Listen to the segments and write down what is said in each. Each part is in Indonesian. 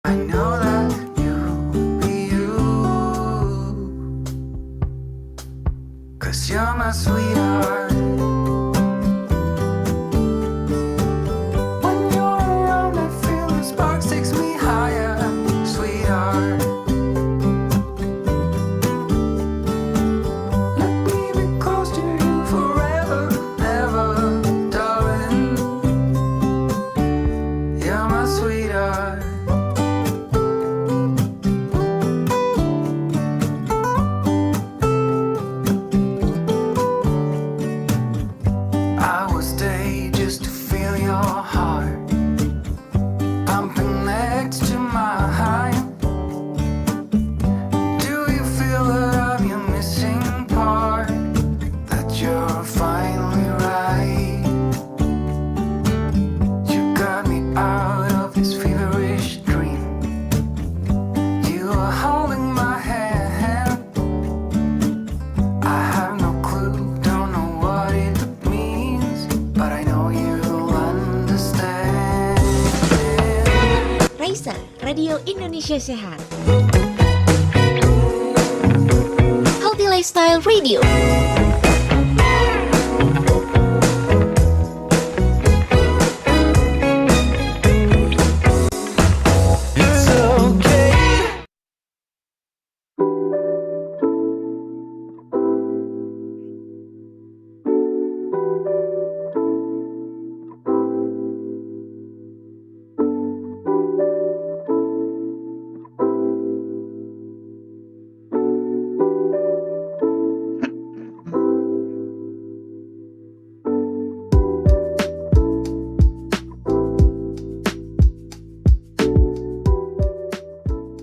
I know that you'll be you, 'cause you're my sweetheart. When you're around, I feel the sparks takes me higher, sweetheart. Let me be close to you forever, ever, darling. You're my sweetheart. I will stay just to feel your heart pumping next to mine. Do you feel that I'm your missing part? That you're finally right? You got me out of this feverish dream. You are holding my hand. I have no clue, don't know what it means, but I know you'll understand. Raisa, Radio Indonesia Sehat. Healthy Lifestyle Radio. It's okay.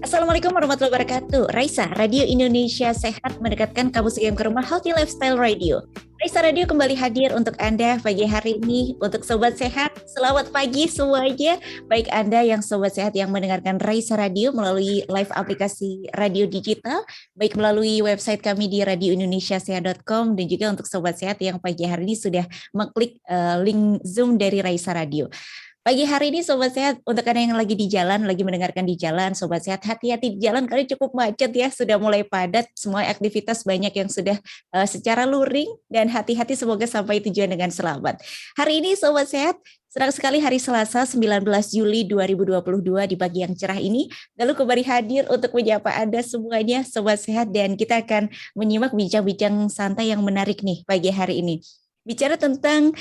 Assalamualaikum warahmatullahi wabarakatuh. Raisa, Radio Indonesia Sehat mendekatkan kamu segera ke rumah, Healthy Lifestyle Radio. Raisa Radio kembali hadir untuk Anda pagi hari ini. Untuk Sobat Sehat, selamat pagi semuanya. Baik Anda yang Sobat Sehat yang mendengarkan Raisa Radio melalui live aplikasi radio digital, baik melalui website kami di radioindonesiasehat.com, dan juga untuk Sobat Sehat yang pagi hari ini sudah mengklik link Zoom dari Raisa Radio. Pagi hari ini Sobat Sehat, untuk Anda yang lagi di jalan, lagi mendengarkan di jalan, Sobat Sehat hati-hati di jalan karena cukup macet ya, sudah mulai padat, semua aktivitas banyak yang sudah secara luring, dan hati-hati semoga sampai tujuan dengan selamat. Hari ini Sobat Sehat, senang sekali hari Selasa 19 Juli 2022 di pagi yang cerah ini, lalu kembali hadir untuk menyapa Anda semuanya Sobat Sehat, dan kita akan menyimak bincang-bincang santai yang menarik nih pagi hari ini. Bicara tentang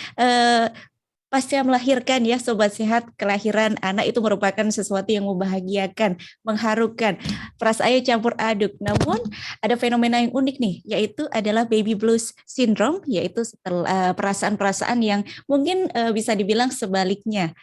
pasca melahirkan ya Sobat Sehat, kelahiran anak itu merupakan sesuatu yang membahagiakan, mengharukan, perasaannya campur aduk. Namun ada fenomena yang unik nih, yaitu adalah baby blues syndrome, yaitu setelah perasaan-perasaan yang mungkin bisa dibilang sebaliknya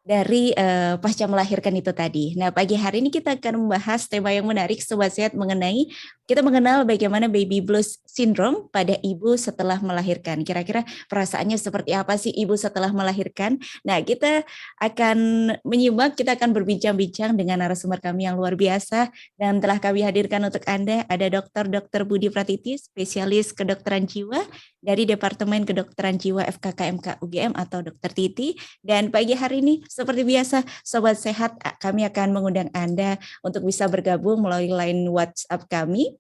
dari pasca melahirkan itu tadi. Nah, pagi hari ini kita akan membahas tema yang menarik Sobat Sehat mengenai kita mengenal bagaimana baby blues syndrome pada ibu setelah melahirkan. Kira-kira perasaannya seperti apa sih ibu setelah melahirkan? Nah, kita akan menyimak, kita akan berbincang-bincang dengan narasumber kami yang luar biasa, dan telah kami hadirkan untuk Anda ada Dr. Budi Pratiti, spesialis kedokteran jiwa dari Departemen Kedokteran Jiwa FKKMK UGM atau Dr. Titi. Dan pagi hari ini seperti biasa Sobat Sehat, kami akan mengundang Anda untuk bisa bergabung melalui line WhatsApp kami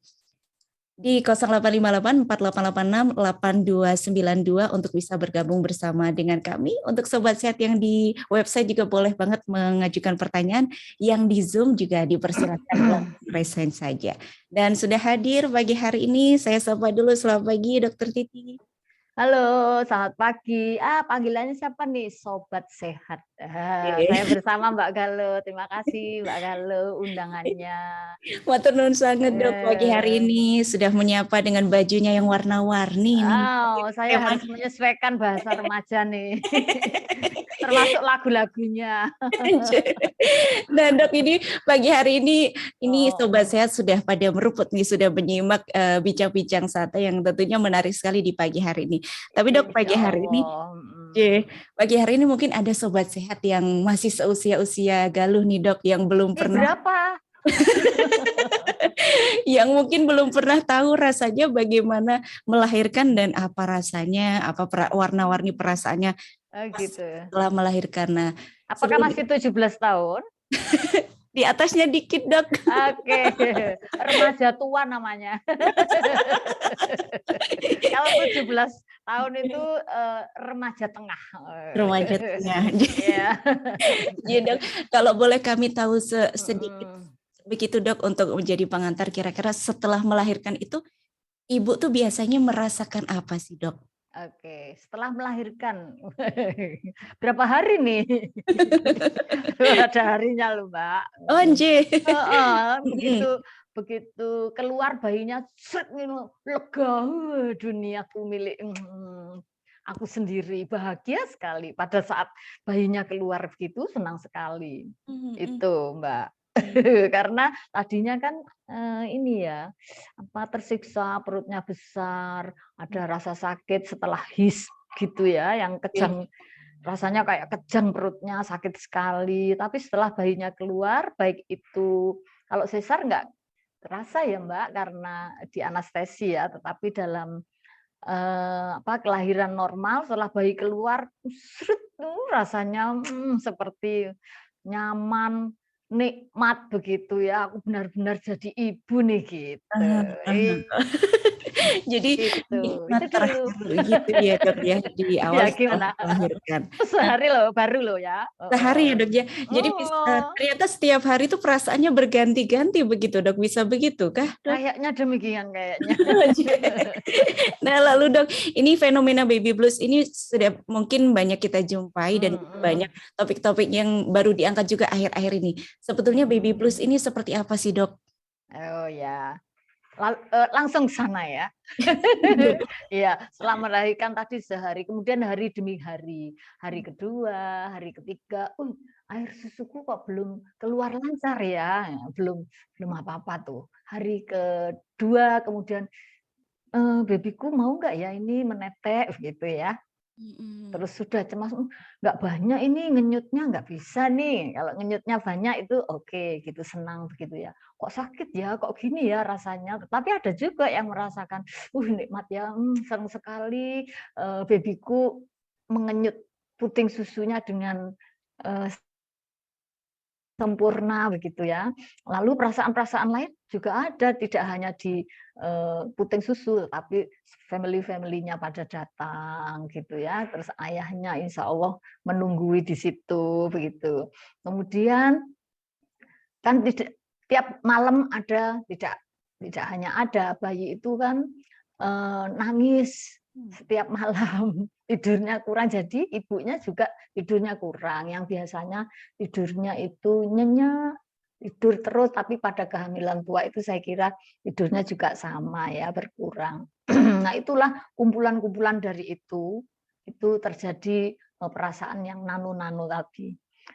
di 0858 4886 8292 untuk bisa bergabung bersama dengan kami. Untuk Sobat Sehat yang di website juga boleh banget mengajukan pertanyaan, yang di Zoom juga dipersilakan raise hand saja. Dan sudah hadir pagi hari ini, saya sapa dulu, selamat pagi Dr. Titi. Halo, selamat pagi. Panggilannya siapa nih? Sobat Sehat. Saya bersama Mbak Galuh. Terima kasih Mbak Galuh undangannya. Matur nuwun sangat Dok, pagi hari ini sudah menyapa dengan bajunya yang warna-warni nih. Saya harus menyesuaikan bahasa remaja nih. Termasuk lagu-lagunya. Nah Dok, ini pagi hari ini Sobat Sehat sudah pada meruput nih, sudah menyimak bincang-bincang santai yang tentunya menarik sekali di pagi hari ini. Tapi Dok, pagi hari ini mungkin ada Sobat Sehat yang masih seusia-usia Galuh nih Dok, yang belum pernah. Berapa? Yang mungkin belum pernah tahu rasanya bagaimana melahirkan dan apa rasanya, apa warna-warni perasaannya gitu. setelah melahirkan. Nah, apakah masih 17 tahun? Di atasnya dikit dok. Oke, remaja tua namanya. Kalau 17 tahun itu remaja tengah. Remaja tengah. Iya. Iya dok, kalau boleh kami tahu sedikit Mm-mm. begitu dok untuk menjadi pengantar kira-kira setelah melahirkan itu ibu tuh biasanya merasakan apa sih dok? Oke, setelah melahirkan berapa hari nih? Ada harinya loh, Mbak. Oh anjir. Heeh, Mm-mm. begitu keluar bayinya sret gitu, lega, duniaku milik aku sendiri, bahagia sekali pada saat bayinya keluar begitu, senang sekali. Mm-mm. Itu, Mbak. Karena tadinya kan ini ya, tersiksa, perutnya besar, ada rasa sakit setelah his gitu ya, yang kejang, rasanya kayak kejang perutnya, sakit sekali. Tapi setelah bayinya keluar, baik itu kalau sesar nggak terasa ya Mbak, karena di anestesi ya, tetapi dalam kelahiran normal setelah bayi keluar, rasanya seperti nyaman, nikmat begitu ya. Aku benar-benar jadi ibu nih gitu. Aha, aha. Jadi nikmat Itu dulu. terakhir gitu ya dok ya di awal Ya setelah gimana? melahirkan. Nah, Sehari loh, baru loh ya. sehari ya dok ya. Jadi Oh, ternyata setiap hari itu perasaannya berganti-ganti begitu dok. Bisa begitu kah dok? kayaknya demikian kayaknya. Nah lalu dok, ini fenomena baby blues ini sudah mungkin banyak kita jumpai dan banyak topik-topik yang baru diangkat juga akhir-akhir ini. Sebetulnya baby blues ini seperti apa sih dok? Oh ya. Langsung ke sana ya. Iya, setelah melahirkan tadi sehari, kemudian hari demi hari. Hari kedua, hari ketiga, air susuku kok belum keluar lancar ya. Belum apa-apa tuh. Hari kedua, kemudian babyku mau nggak ya ini menetek gitu ya. Terus sudah cemas, nggak banyak ini ngenyutnya nggak bisa nih. Kalau ngenyutnya banyak itu oke, gitu senang begitu ya. Kok sakit ya, kok gini ya rasanya. Tapi ada juga yang merasakan, nikmat ya, senang sekali babyku mengenyut puting susunya dengan sempurna begitu ya. Lalu perasaan-perasaan lain juga ada, tidak hanya di puting susu, tapi family-nya pada datang gitu ya. Terus ayahnya insya Allah menunggui di situ begitu. Kemudian kan tiap malam ada, tidak hanya ada, bayi itu kan nangis setiap malam, tidurnya kurang, jadi ibunya juga tidurnya kurang. Yang biasanya tidurnya itu nyenyak, tidur terus, tapi pada kehamilan tua itu saya kira tidurnya juga sama ya, berkurang. Nah itulah kumpulan-kumpulan dari itu terjadi perasaan yang nano-nano tadi.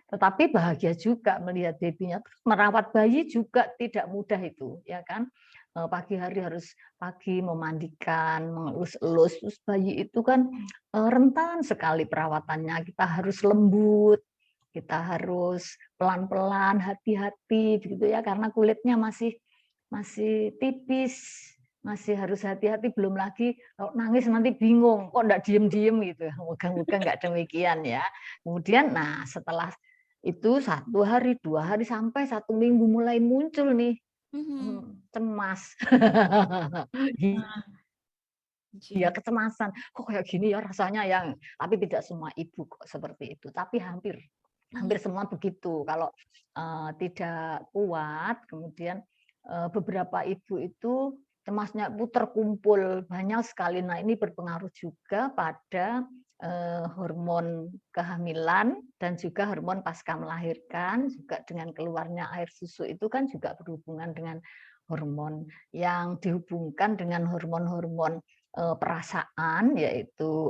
Tetapi bahagia juga melihat babynya. Merawat bayi juga tidak mudah itu, ya kan? Pagi hari harus pagi memandikan, mengelus-elus. Terus bayi itu kan rentan sekali perawatannya. Kita harus lembut, kita harus pelan-pelan, hati-hati, begitu ya, karena kulitnya masih tipis, masih harus hati-hati. Belum lagi kalau nangis nanti bingung, kok enggak diem-diem gitu. Moga-moga enggak demikian ya. Kemudian, nah setelah itu 1 hari, 2 hari, sampai 1 minggu mulai muncul nih cemas. Iya, kecemasan. Kok kayak gini ya rasanya yang, tapi tidak semua ibu kok seperti itu, tapi hampir semua begitu. Kalau tidak kuat, kemudian beberapa ibu itu cemasnya itu terkumpul banyak sekali. Nah, ini berpengaruh juga pada hormon kehamilan dan juga hormon pasca melahirkan, juga dengan keluarnya air susu itu kan juga berhubungan dengan hormon yang dihubungkan dengan hormon-hormon perasaan, yaitu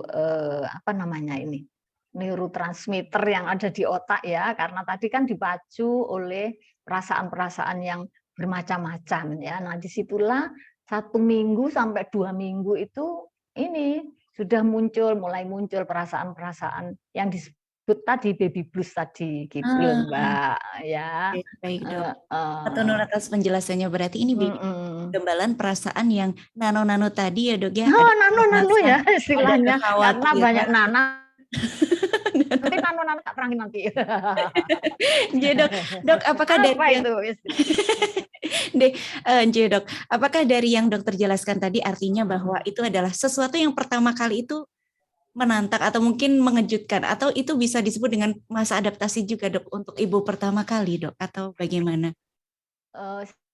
neurotransmitter yang ada di otak ya, karena tadi kan dipacu oleh perasaan-perasaan yang bermacam-macam ya. Nah, disitulah 1 minggu sampai 2 minggu itu ini sudah mulai muncul perasaan-perasaan yang disebut tadi baby blues tadi gitu loh Mbak ya. Baik dok. Atau Nur atas penjelasannya, berarti ini baby gambaran perasaan yang nano-nano tadi ya dok ya. Nano ya istilahnya, karena banyak nana Nanti nano tak terangin nanti. Nggih, Dok. Dok, apakah dari Apa yang itu? nggih, Dok, apakah dari yang dokter jelaskan tadi artinya bahwa itu adalah sesuatu yang pertama kali itu menantang atau mungkin mengejutkan, atau itu bisa disebut dengan masa adaptasi juga, Dok, untuk ibu pertama kali, Dok, atau bagaimana?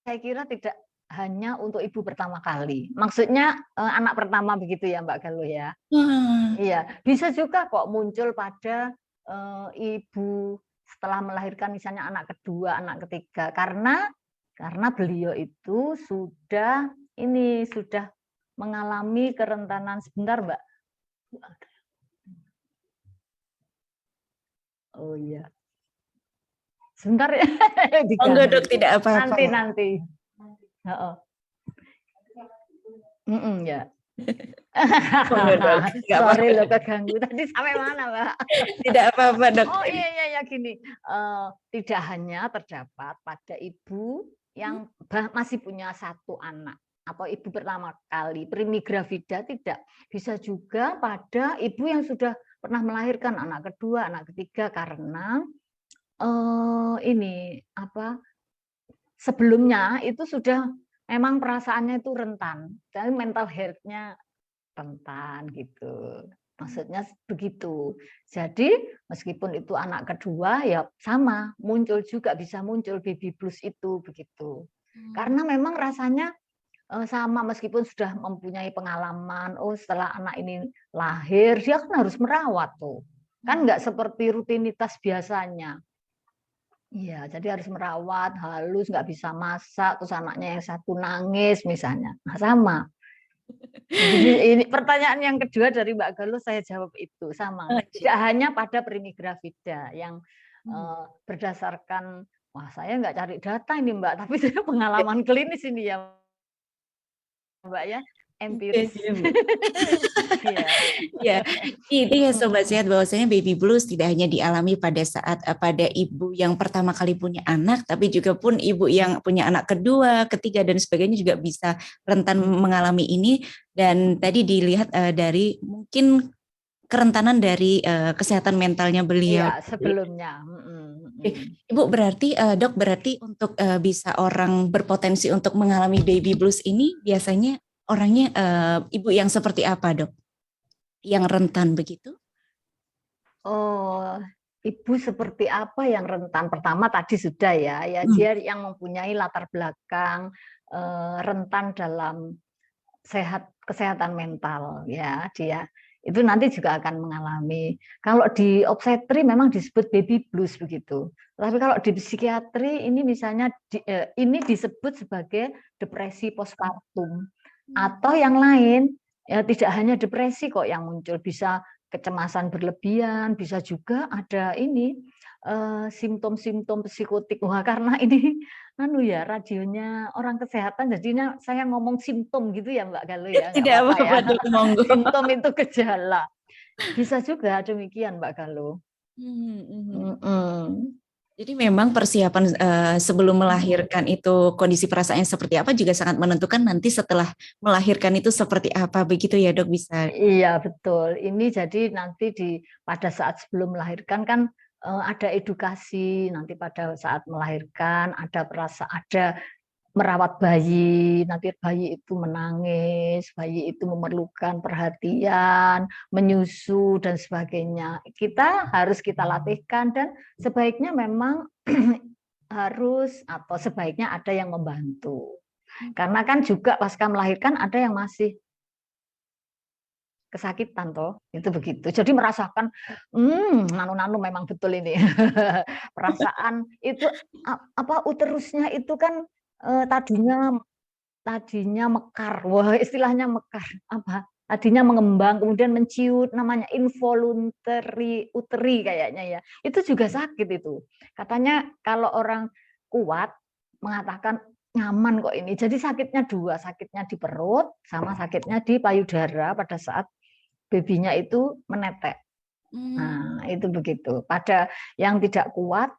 Saya kira tidak hanya untuk ibu pertama kali. Maksudnya anak pertama begitu ya Mbak Galuh ya. Wah. Iya, bisa juga kok muncul pada ibu setelah melahirkan misalnya anak kedua, anak ketiga, karena beliau itu sudah mengalami kerentanan. Sebentar Mbak. Oh iya. Sebentar ya. Oh enggak, Dok, tidak apa-apa. Nanti. Heeh. Ya. Sorry lo keganggu. Tadi sampai mana, Mbak? Tidak apa-apa, Dok. Oh iya gini. Tidak hanya terdapat pada ibu yang masih punya satu anak atau ibu pertama kali primigravida, tidak, bisa juga pada ibu yang sudah pernah melahirkan anak kedua, anak ketiga, karena sebelumnya itu sudah memang perasaannya itu rentan, dan mental health-nya rentan gitu. Maksudnya begitu. Jadi meskipun itu anak kedua ya sama, bisa muncul baby blues itu begitu. Karena memang rasanya sama, meskipun sudah mempunyai pengalaman, setelah anak ini lahir dia kan harus merawat tuh. Kan nggak seperti rutinitas biasanya. Iya, jadi harus merawat, halus, nggak bisa masak, terus anaknya yang satu nangis misalnya. Nah, sama. Jadi ini pertanyaan yang kedua dari Mbak Galuh saya jawab itu sama. Tidak hanya pada primigravida yang berdasarkan, wah saya nggak cari data ini Mbak, tapi saya pengalaman klinis ini ya Mbak ya, empiris. Ya, itu ya Sobat Sehat, bahwasanya baby blues tidak hanya dialami pada saat pada ibu yang pertama kali punya anak, tapi juga pun ibu yang punya anak kedua, ketiga dan sebagainya juga bisa rentan mengalami ini. Dan tadi dilihat dari mungkin kerentanan dari kesehatan mentalnya beliau. Iya, sebelumnya. Ibu berarti, Dok, berarti untuk bisa orang berpotensi untuk mengalami baby blues ini biasanya orangnya ibu yang seperti apa, Dok? Yang rentan begitu? Oh, ibu seperti apa yang rentan? Pertama tadi sudah ya, dia yang mempunyai latar belakang rentan dalam kesehatan mental ya, dia itu nanti juga akan mengalami. Kalau di obstetri memang disebut baby blues begitu. Tapi kalau di psikiatri ini misalnya ini disebut sebagai depresi postpartum atau yang lain. Ya, tidak hanya depresi kok yang muncul, bisa kecemasan berlebihan, bisa juga ada ini simptom-simptom psikotik. Wah, karena ini radionya orang kesehatan, jadinya saya ngomong simptom gitu ya Mbak Galuh ya. Tidak apa-apa, Dok, monggo. Simptom itu gejala. Bisa juga demikian Mbak Galuh. Jadi memang persiapan sebelum melahirkan itu kondisi perasaannya seperti apa juga sangat menentukan nanti setelah melahirkan itu seperti apa, begitu ya Dok, bisa? Iya betul. Ini jadi nanti pada saat sebelum melahirkan kan ada edukasi, nanti pada saat melahirkan ada merawat bayi, nanti bayi itu menangis, bayi itu memerlukan perhatian, menyusu dan sebagainya. Harus kita latihkan, dan sebaiknya memang sebaiknya ada yang membantu. Karena kan juga pasca melahirkan ada yang masih kesakitan toh, itu begitu. Jadi merasakan nano memang betul ini. Perasaan itu uterusnya itu kan tadinya mekar. Wah, istilahnya mekar. Tadinya mengembang kemudian menciut, namanya involuntary uteri kayaknya ya. Itu juga sakit itu. Katanya kalau orang kuat mengatakan nyaman kok ini. Jadi sakitnya dua, sakitnya di perut sama sakitnya di payudara pada saat babynya itu menetek. Nah, itu begitu. Pada yang tidak kuat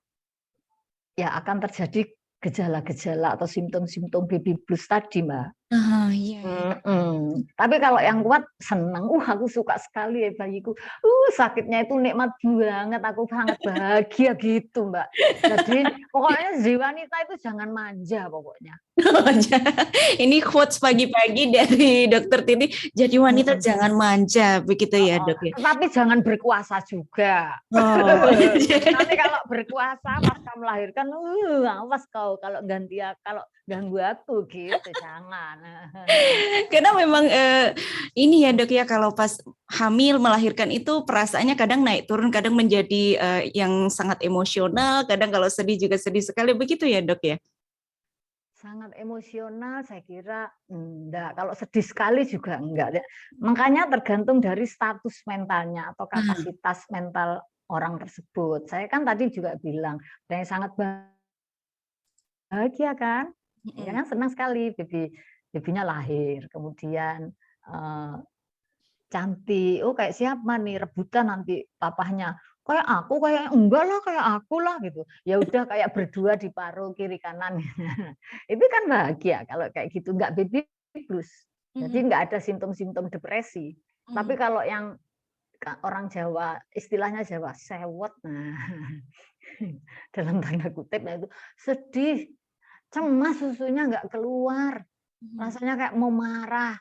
ya akan terjadi gejala-gejala atau simptom-simptom baby blues tadi, Mbak. Iya, iya. Tapi kalau yang kuat seneng, aku suka sekali ya bayiku. Sakitnya itu nikmat banget, aku sangat bahagia gitu, Mbak. Jadi pokoknya si wanita itu jangan manja pokoknya. Ini quotes pagi-pagi dari Dokter Titi. Jadi wanita Mm-mm. jangan manja, begitu ya, Oh, Dok ya. tetapi jangan berkuasa juga. Oh, Nanti kalau berkuasa pasca melahirkan, awas kau kalau kalau ganggu aku gitu, jangan. karena memang ini ya Dok ya, kalau pas hamil melahirkan itu perasaannya kadang naik turun, kadang menjadi yang sangat emosional, kadang kalau sedih juga sedih sekali, begitu ya Dok ya. Sangat emosional, saya kira enggak. Kalau sedih sekali juga enggak. Makanya tergantung dari status mentalnya atau kapasitas mental orang tersebut. Saya kan tadi juga bilang, ada yang sangat bahagia kan? Ya kan senang sekali babynya lahir, kemudian cantik. Oh kayak siapa nih rebutan nanti papahnya. Kayak aku, kayak enggak lah, kayak aku lah gitu. Ya udah kayak berdua di paruh kiri kanan. Itu kan bahagia kalau kayak gitu, enggak baby blues. Jadi enggak ada simptom-simptom depresi. Tapi kalau yang orang Jawa, istilahnya Jawa sewot, nah dalam tanda kutip, nah itu sedih, cemas, susunya enggak keluar, rasanya kayak mau marah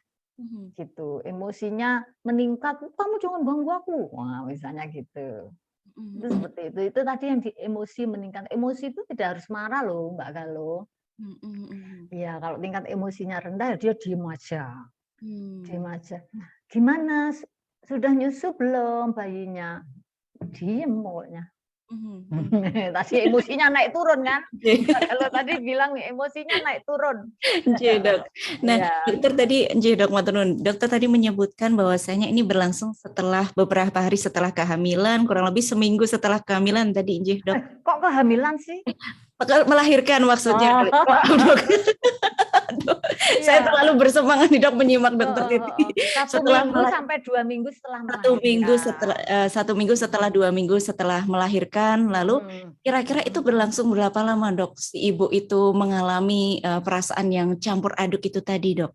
gitu, emosinya meningkat, kamu jangan ganggu aku, wah misalnya gitu. Itu seperti itu tadi yang di emosi meningkat. Emosi itu tidak harus marah loh Mbak Galuh. Ya kalau tingkat emosinya rendah ya dia diem aja, diem aja. Gimana, sudah nyusu belum bayinya? Diem pokoknya. Tadi emosinya naik turun kan? Kalau tadi bilang emosinya naik turun. Dok. Nah, Ya. dokter tadi menyebutkan bahwasanya ini berlangsung setelah beberapa hari setelah kehamilan, kurang lebih seminggu setelah kehamilan tadi, Dok. Kok kehamilan sih? Melahirkan maksudnya. Saya terlalu bersemangat nih Dok menyimak Dokter Titi. Sampai 2 minggu setelah melahirkan. 1 minggu setelah 2 minggu setelah melahirkan. Lalu kira-kira itu berlangsung berapa lama Dok? Si ibu itu mengalami perasaan yang campur aduk itu tadi Dok?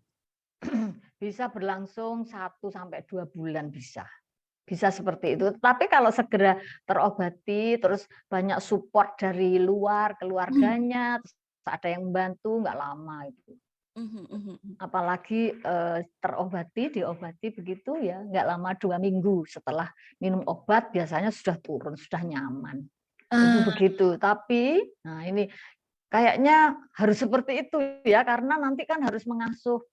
Bisa berlangsung 1-2 bulan bisa. Bisa seperti itu. Tapi kalau segera terobati, terus banyak support dari luar, keluarganya, terus ada yang membantu, nggak lama itu. Apalagi diobati begitu ya, nggak lama 2 minggu setelah minum obat biasanya sudah turun, sudah nyaman. Itu begitu. Tapi, nah ini kayaknya harus seperti itu ya, karena nanti kan harus mengasuh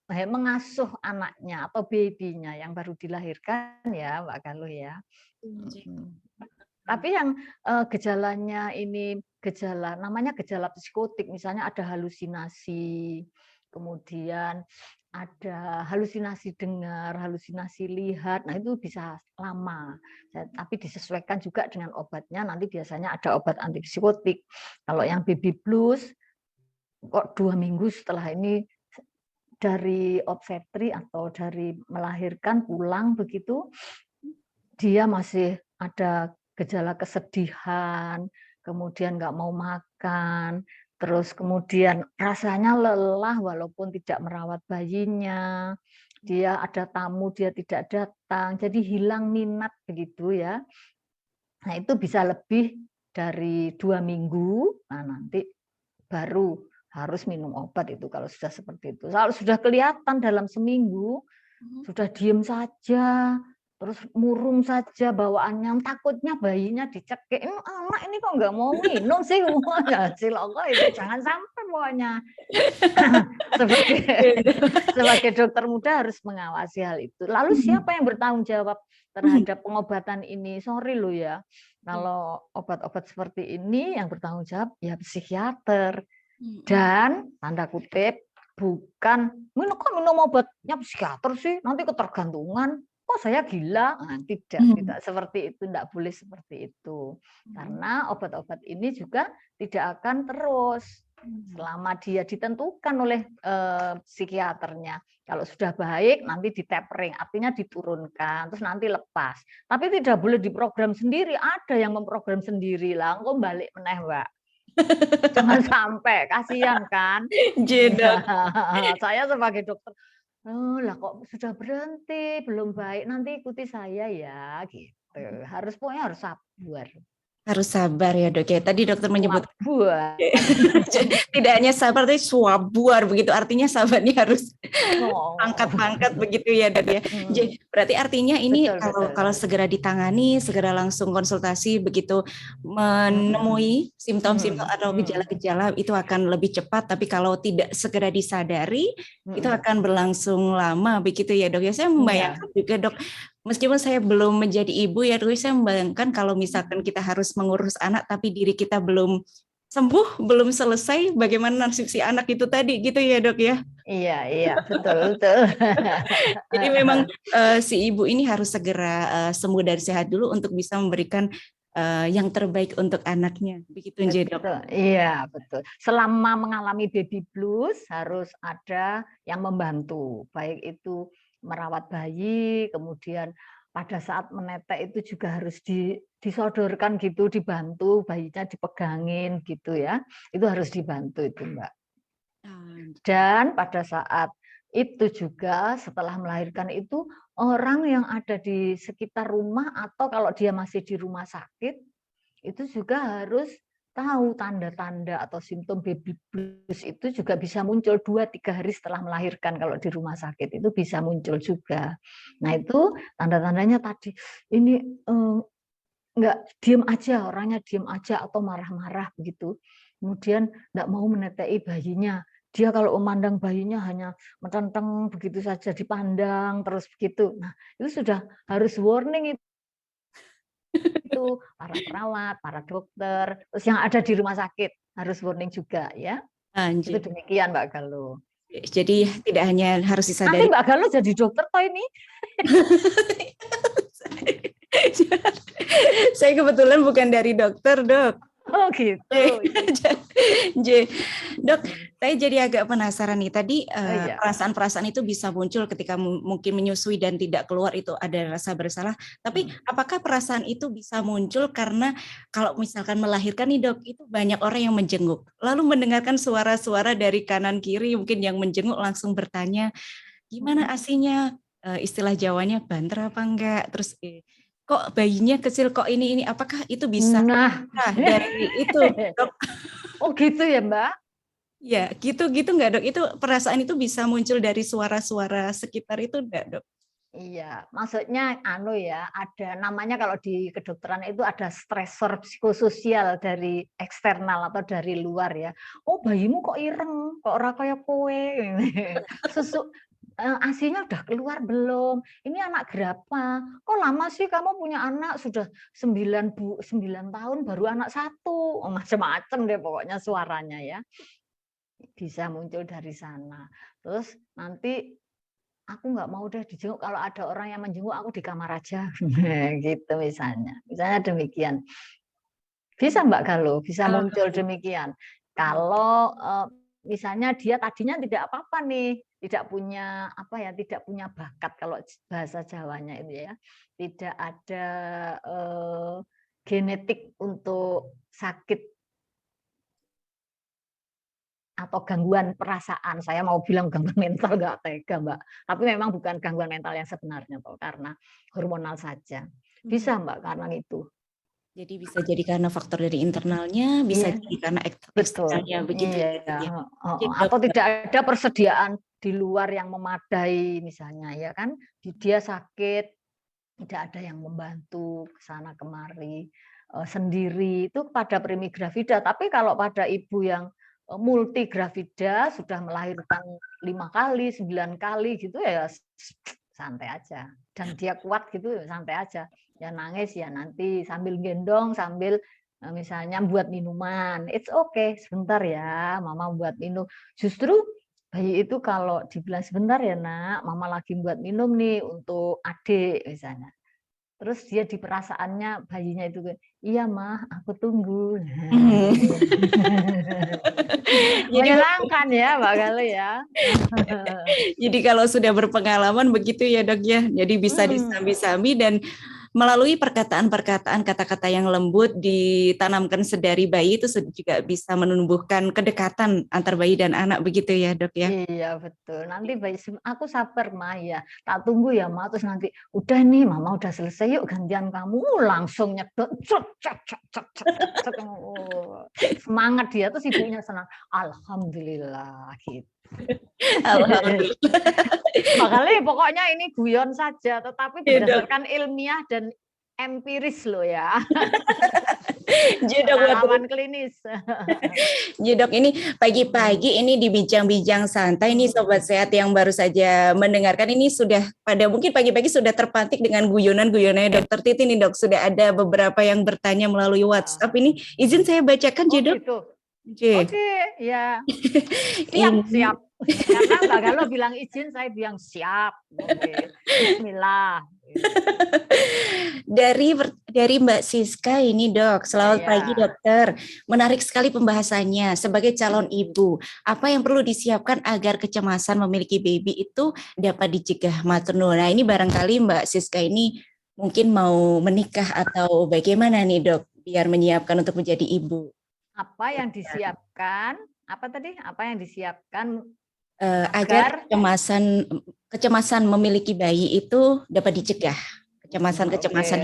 mengasuh anaknya atau babynya yang baru dilahirkan ya Mbak Galuh ya. Tapi yang gejalanya ini namanya gejala psikotik, misalnya ada halusinasi, kemudian ada halusinasi dengar, halusinasi lihat, nah itu bisa lama. Tapi disesuaikan juga dengan obatnya, nanti biasanya ada obat antipsikotik. Kalau yang baby blues, kok 2 minggu setelah ini dari obstetri atau dari melahirkan pulang begitu, dia masih ada gejala kesedihan, kemudian nggak mau makan, terus kemudian rasanya lelah walaupun tidak merawat bayinya, dia ada tamu dia tidak datang, jadi hilang minat begitu ya. Nah itu bisa lebih dari 2 minggu, nah nanti baru harus minum obat itu kalau sudah seperti itu. Kalau sudah kelihatan dalam seminggu, sudah diem saja, terus murung saja bawaannya, takutnya bayinya dicekik, anak ini kok nggak mau minum sih, ciloko itu jangan sampai pokoknya. Sebagai dokter muda harus mengawasi hal itu. Lalu siapa yang bertanggung jawab terhadap pengobatan ini? Sorry loh ya, kalau obat-obat seperti ini yang bertanggung jawab ya psikiater. Dan tanda kutip bukan minum obatnya psikiater sih, nanti ketergantungan. Kok saya gila? Nah, tidak seperti itu, tidak boleh seperti itu. Karena obat-obat ini juga tidak akan terus selama dia ditentukan oleh psikiaternya. Kalau sudah baik nanti ditapering, artinya diturunkan, terus nanti lepas. Tapi tidak boleh diprogram sendiri. Ada yang memprogram sendiri lah, engko balik meneh, Mbak. Jangan sampai, kasihan kan. Je, Dok. Saya sebagai dokter, oh lah kok sudah berhenti, belum baik, nanti ikuti saya ya, gitu. Pokoknya harus sabar. Harus sabar ya, Dok ya. Tadi dokter menyebut Sabar. tidak hanya sabar tapi swabuar begitu. Artinya sabarnya harus Oh. angkat-angkat begitu ya, Dok ya. Berarti artinya ini Betul. kalau segera ditangani, segera langsung konsultasi begitu menemui simptom-simptom atau gejala-gejala itu akan lebih cepat. Tapi kalau tidak segera disadari itu akan berlangsung lama begitu ya, Dok ya. Saya membayangkan juga, Dok, meskipun saya belum menjadi ibu ya, Dok, saya membayangkan kalau misalkan kita harus mengurus anak tapi diri kita belum sembuh, belum selesai, bagaimana nasib si anak itu tadi gitu ya, Dok ya. Iya, betul. Jadi memang si ibu ini harus segera sembuh dan sehat dulu untuk bisa memberikan yang terbaik untuk anaknya. Begitu, Dok. Iya, betul. Selama mengalami baby blues harus ada yang membantu, baik itu merawat bayi, kemudian pada saat menetek itu juga harus disodorkan gitu, dibantu, bayinya dipegangin gitu ya. Itu harus dibantu itu, Mbak. Dan pada saat itu juga setelah melahirkan itu orang yang ada di sekitar rumah atau kalau dia masih di rumah sakit itu juga harus tahu tanda-tanda atau simptom baby blues itu juga bisa muncul 2-3 hari setelah melahirkan. Kalau di rumah sakit itu bisa muncul juga. Nah itu tanda-tandanya tadi ini nggak diem aja, orangnya diem aja atau marah-marah begitu. Kemudian nggak mau menetei bayinya. Dia kalau memandang bayinya hanya metenteng begitu saja dipandang terus begitu. Nah itu sudah harus warning itu para perawat, para dokter, terus yang ada di rumah sakit harus warning juga ya. Itu demikian Mbak Galuh. Jadi tidak hanya harus disadari. Nanti Mbak Galuh jadi dokter toh ini. Saya kebetulan bukan dari dokter, Dok. Oh gitu. Dok, saya jadi agak penasaran nih. Tadi perasaan-perasaan itu bisa muncul ketika mungkin menyusui dan tidak keluar itu ada rasa bersalah. Tapi apakah perasaan itu bisa muncul karena kalau misalkan melahirkan nih, Dok, itu banyak orang yang menjenguk. Lalu mendengarkan suara-suara dari kanan kiri mungkin yang menjenguk langsung bertanya, gimana asinya? Istilah Jawanya banter apa enggak? Terus kok bayinya kecil, kok ini apakah itu bisa dari itu, Dok? Oh gitu ya, Mbak? Ya, gitu enggak, Dok? Itu perasaan itu bisa muncul dari suara-suara sekitar itu enggak, Dok? Iya, maksudnya ada namanya kalau di kedokteran itu ada stresor psikososial dari eksternal atau dari luar ya. Oh, bayimu kok ireng, kok ora kaya kowe. Asinya udah keluar belum? Ini anak berapa? Kok lama sih kamu punya anak? Sudah 9 tahun baru anak 1. Oh, macam-macam deh pokoknya suaranya ya. Bisa muncul dari sana. Terus nanti aku nggak mau deh dijenguk, kalau ada orang yang menjenguk aku di kamar aja. Gitu misalnya. Misalnya demikian. Bisa Mbak Galuh, bisa muncul demikian. Kalau misalnya dia tadinya tidak apa-apa nih, tidak punya bakat kalau bahasa Jawanya itu ya, tidak ada genetik untuk sakit atau gangguan perasaan. Saya mau bilang gangguan mental nggak tega Mbak, tapi memang bukan gangguan mental yang sebenarnya toh, karena hormonal saja. Bisa Mbak karena itu. Jadi bisa jadi karena faktor dari internalnya, bisa jadi karena eksternalnya begitu. Iya. Atau tidak ada persediaan di luar yang memadai misalnya ya kan, dia sakit, tidak ada yang membantu ke sana kemari sendiri, itu pada primigravida. Tapi kalau pada ibu yang multigravida sudah melahirkan 5 kali, 9 kali gitu ya santai aja, dan dia kuat gitu santai aja. Ya nangis ya nanti sambil gendong, sambil misalnya buat minuman, it's okay, sebentar ya mama buat minum. Justru bayi itu kalau dibilang sebentar ya nak, mama lagi buat minum nih untuk adik misalnya, terus dia di perasaannya bayinya itu, iya mah aku tunggu. Menyenangkan ya Mbak Galuh ya. Jadi kalau sudah berpengalaman begitu ya Dok ya, jadi bisa disambi-sambi dan melalui perkataan-perkataan, kata-kata yang lembut ditanamkan sedari bayi itu juga bisa menumbuhkan kedekatan antar bayi dan anak begitu ya dok ya? Iya betul. Nanti bayi aku sabar Ma ya. Tak tunggu ya Ma. Terus nanti udah nih Mama udah selesai yuk gantian kamu. Langsung nyedot. Cek, cek, cek, cek, cek, cek. Oh, semangat dia terus ibunya senang. Alhamdulillah gitu. Alhamdulillah. Makanya pokoknya ini guyon saja, tetapi Iya, Dok. berdasarkan ilmiah dan empiris loh ya, Jadi dok, buat pengalaman klinis. Jadi dok, ini pagi-pagi ini di bincang-bincang santai nih sobat sehat yang baru saja mendengarkan ini sudah pada mungkin pagi-pagi sudah terpantik dengan guyonan-guyonannya Dokter Titi nih dok. Sudah ada beberapa yang bertanya melalui WhatsApp ini. Izin saya bacakan Oh Jadi dok. gitu. Oke. Oke, ya. Siap. Karena Mbak Galo bilang izin, saya bilang siap. Oke. Bismillah. Dari Mbak Siska ini dok, selamat Iya. pagi dokter. Menarik sekali pembahasannya. Sebagai calon ibu, apa yang perlu disiapkan agar kecemasan memiliki baby itu dapat dicegah maternal? Nah ini barangkali Mbak Siska ini mungkin mau menikah atau bagaimana nih dok, biar menyiapkan untuk menjadi ibu. Apa yang disiapkan? Apa tadi? Apa yang disiapkan agar kecemasan memiliki bayi itu dapat dicegah. Kecemasan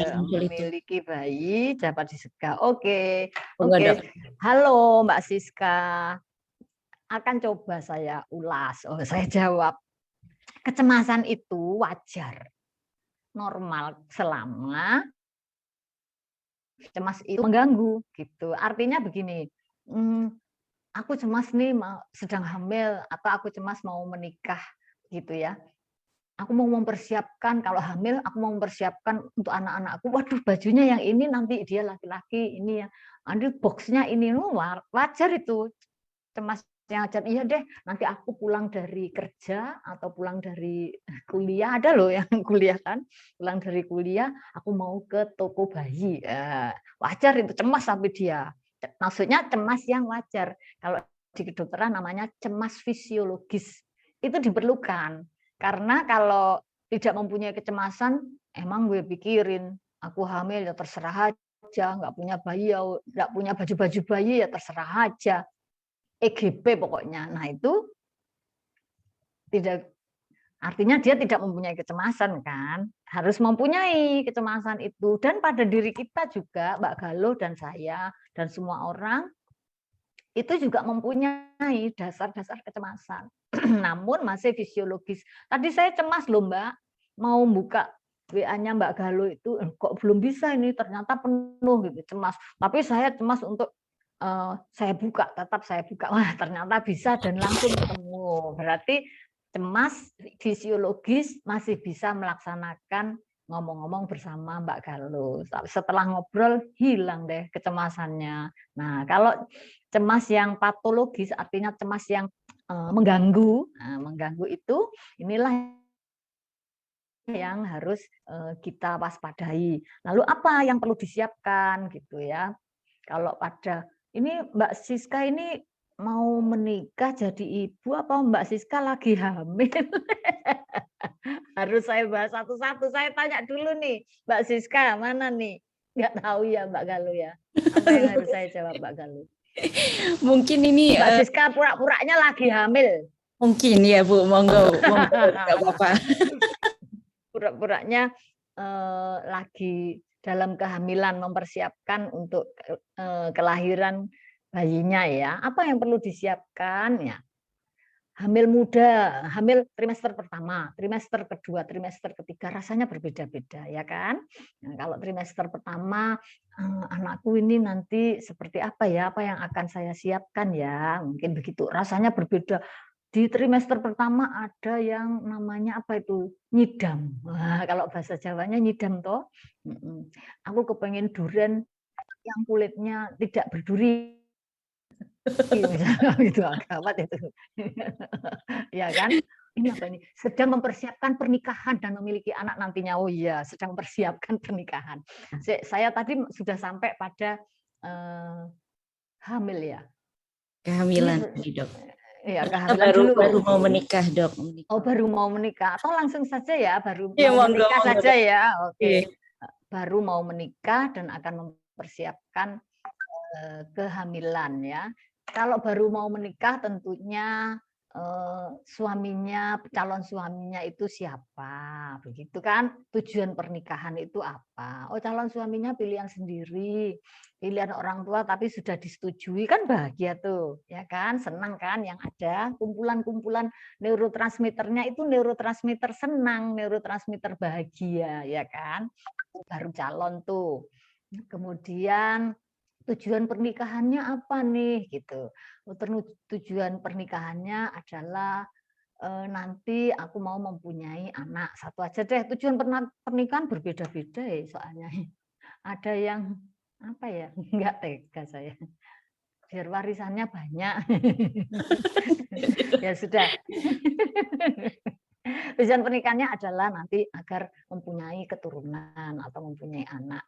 yang muncul itu. Memiliki bayi dapat dicegah. Oke. Dok. Halo Mbak Siska. Akan coba saya ulas. Saya jawab. Kecemasan itu wajar. Normal selama cemas itu mengganggu gitu. Artinya begini, aku cemas nih sedang hamil atau aku cemas mau menikah gitu ya. Aku mau mempersiapkan kalau hamil, aku mau mempersiapkan untuk anak-anakku. Waduh, bajunya yang ini nanti dia laki-laki, ini ya. Aduh, boxnya ini wajar itu cemas yang wajar. Iya deh, nanti aku pulang dari kerja atau pulang dari kuliah, ada loh yang kuliah kan, pulang dari kuliah, aku mau ke toko bayi. Wajar itu cemas sampai dia. Maksudnya cemas yang wajar. Kalau di kedokteran namanya cemas fisiologis. Itu diperlukan. Karena kalau tidak mempunyai kecemasan, emang gue pikirin, aku hamil ya terserah aja, nggak punya bayi ya, nggak punya baju-baju bayi ya terserah aja. EGP pokoknya. Nah itu tidak, artinya dia tidak mempunyai kecemasan kan, harus mempunyai kecemasan itu. Dan pada diri kita juga, Mbak Galo dan saya dan semua orang itu juga mempunyai dasar-dasar kecemasan. Namun masih fisiologis. Tadi saya cemas loh Mbak, mau buka WA-nya Mbak Galo itu kok belum bisa ini, ternyata penuh gitu, cemas. Tapi saya cemas untuk saya buka, tetap saya buka. Wah, ternyata bisa dan langsung ketemu. Berarti cemas fisiologis masih bisa melaksanakan ngomong-ngomong bersama Mbak Galo. Setelah ngobrol hilang deh kecemasannya. Nah, kalau cemas yang patologis artinya cemas yang mengganggu. Nah, mengganggu itu inilah yang harus kita waspadai. Lalu apa yang perlu disiapkan gitu ya? Kalau pada ini Mbak Siska ini mau menikah jadi ibu apa Mbak Siska lagi hamil? Harus saya bahas satu-satu. Saya tanya dulu nih, Mbak Siska mana nih? Nggak tahu ya Mbak Galo ya. Apa yang harus saya jawab Mbak Galo? Mungkin ini Mbak Siska pura-puranya lagi hamil. Mungkin ya Bu, monggo nggak apa-apa. Pura-puranya lagi dalam kehamilan mempersiapkan untuk kelahiran bayinya ya. Apa yang perlu disiapkan ya? Hamil muda, hamil trimester pertama, trimester kedua, trimester ketiga rasanya berbeda-beda ya kan. Nah, kalau trimester pertama anakku ini nanti seperti apa ya, apa yang akan saya siapkan ya, mungkin begitu. Rasanya berbeda. Di trimester pertama ada yang namanya apa itu nyidam. Nah, kalau bahasa Jawanya nyidam toh. Aku kepengen durian yang kulitnya tidak berduri. Misalnya gitu gawat itu. Ya kan? Ini apa ini? Sedang mempersiapkan pernikahan dan memiliki anak nantinya. Oh iya, sedang mempersiapkan pernikahan. Saya tadi sudah sampai pada hamil ya. Kehamilan Dok. Ya, kehamilan baru mau menikah Dok. Oh baru mau menikah atau langsung saja ya baru ya, mau menikah saja ya. Oke. baru mau menikah dan akan mempersiapkan kehamilan ya. Kalau baru mau menikah tentunya suaminya, calon suaminya itu siapa, begitu kan? Tujuan pernikahan itu apa? Oh, calon suaminya pilihan sendiri, pilihan orang tua tapi sudah disetujui, kan bahagia tuh, ya kan? Senang kan? Yang ada kumpulan-kumpulan neurotransmitternya itu neurotransmitter senang, neurotransmitter bahagia, ya kan? Baru calon tuh. Kemudian tujuan pernikahannya apa nih gitu. Tujuan pernikahannya adalah nanti aku mau mempunyai anak. Satu aja deh, tujuan pernikahan berbeda-beda ya soalnya. Ada yang apa ya, nggak tega saya, biar warisannya banyak. Ya sudah. Tujuan pernikahannya adalah nanti agar mempunyai keturunan atau mempunyai anak.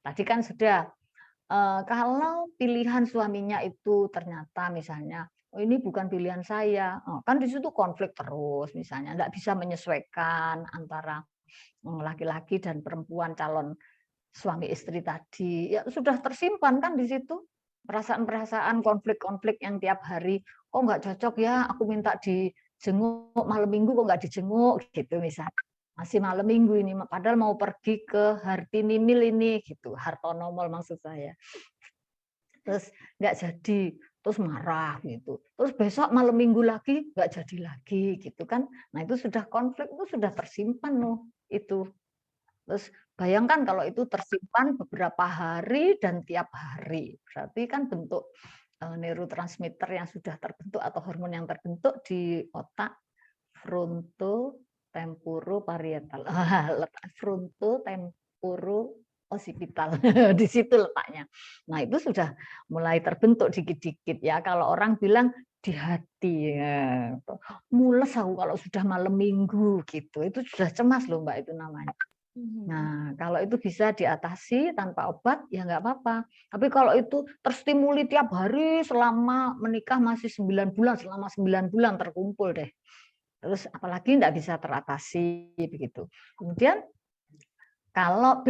Tadi kan sudah. Kalau pilihan suaminya itu ternyata misalnya, oh ini bukan pilihan saya, kan di situ konflik terus misalnya, nggak bisa menyesuaikan antara laki-laki dan perempuan calon suami istri tadi, ya sudah tersimpan kan di situ perasaan-perasaan konflik-konflik yang tiap hari, kok nggak cocok ya, aku minta dijenguk malam minggu kok nggak dijenguk gitu misalnya. Masih malam minggu ini, padahal mau pergi ke Hartinimil ini gitu, Hartonomol maksud saya. Terus nggak jadi, terus marah gitu. Terus besok malam minggu lagi nggak jadi lagi gitu kan. Nah itu sudah konflik, itu sudah tersimpan loh itu. Terus bayangkan kalau itu tersimpan beberapa hari dan tiap hari, berarti kan bentuk neurotransmitter yang sudah terbentuk atau hormon yang terbentuk di otak frontotemporoparietal. Frontotemporo-occipital. Di situ letaknya. Nah, itu sudah mulai terbentuk dikit-dikit ya. Kalau orang bilang di hati ya. Mules aku kalau sudah malam minggu gitu. Itu sudah cemas loh Mbak itu namanya. Nah, kalau itu bisa diatasi tanpa obat, ya nggak apa-apa. Tapi kalau itu terstimuli tiap hari selama menikah masih 9 bulan, selama 9 bulan terkumpul deh. Terus apalagi nggak bisa teratasi begitu. Kemudian kalau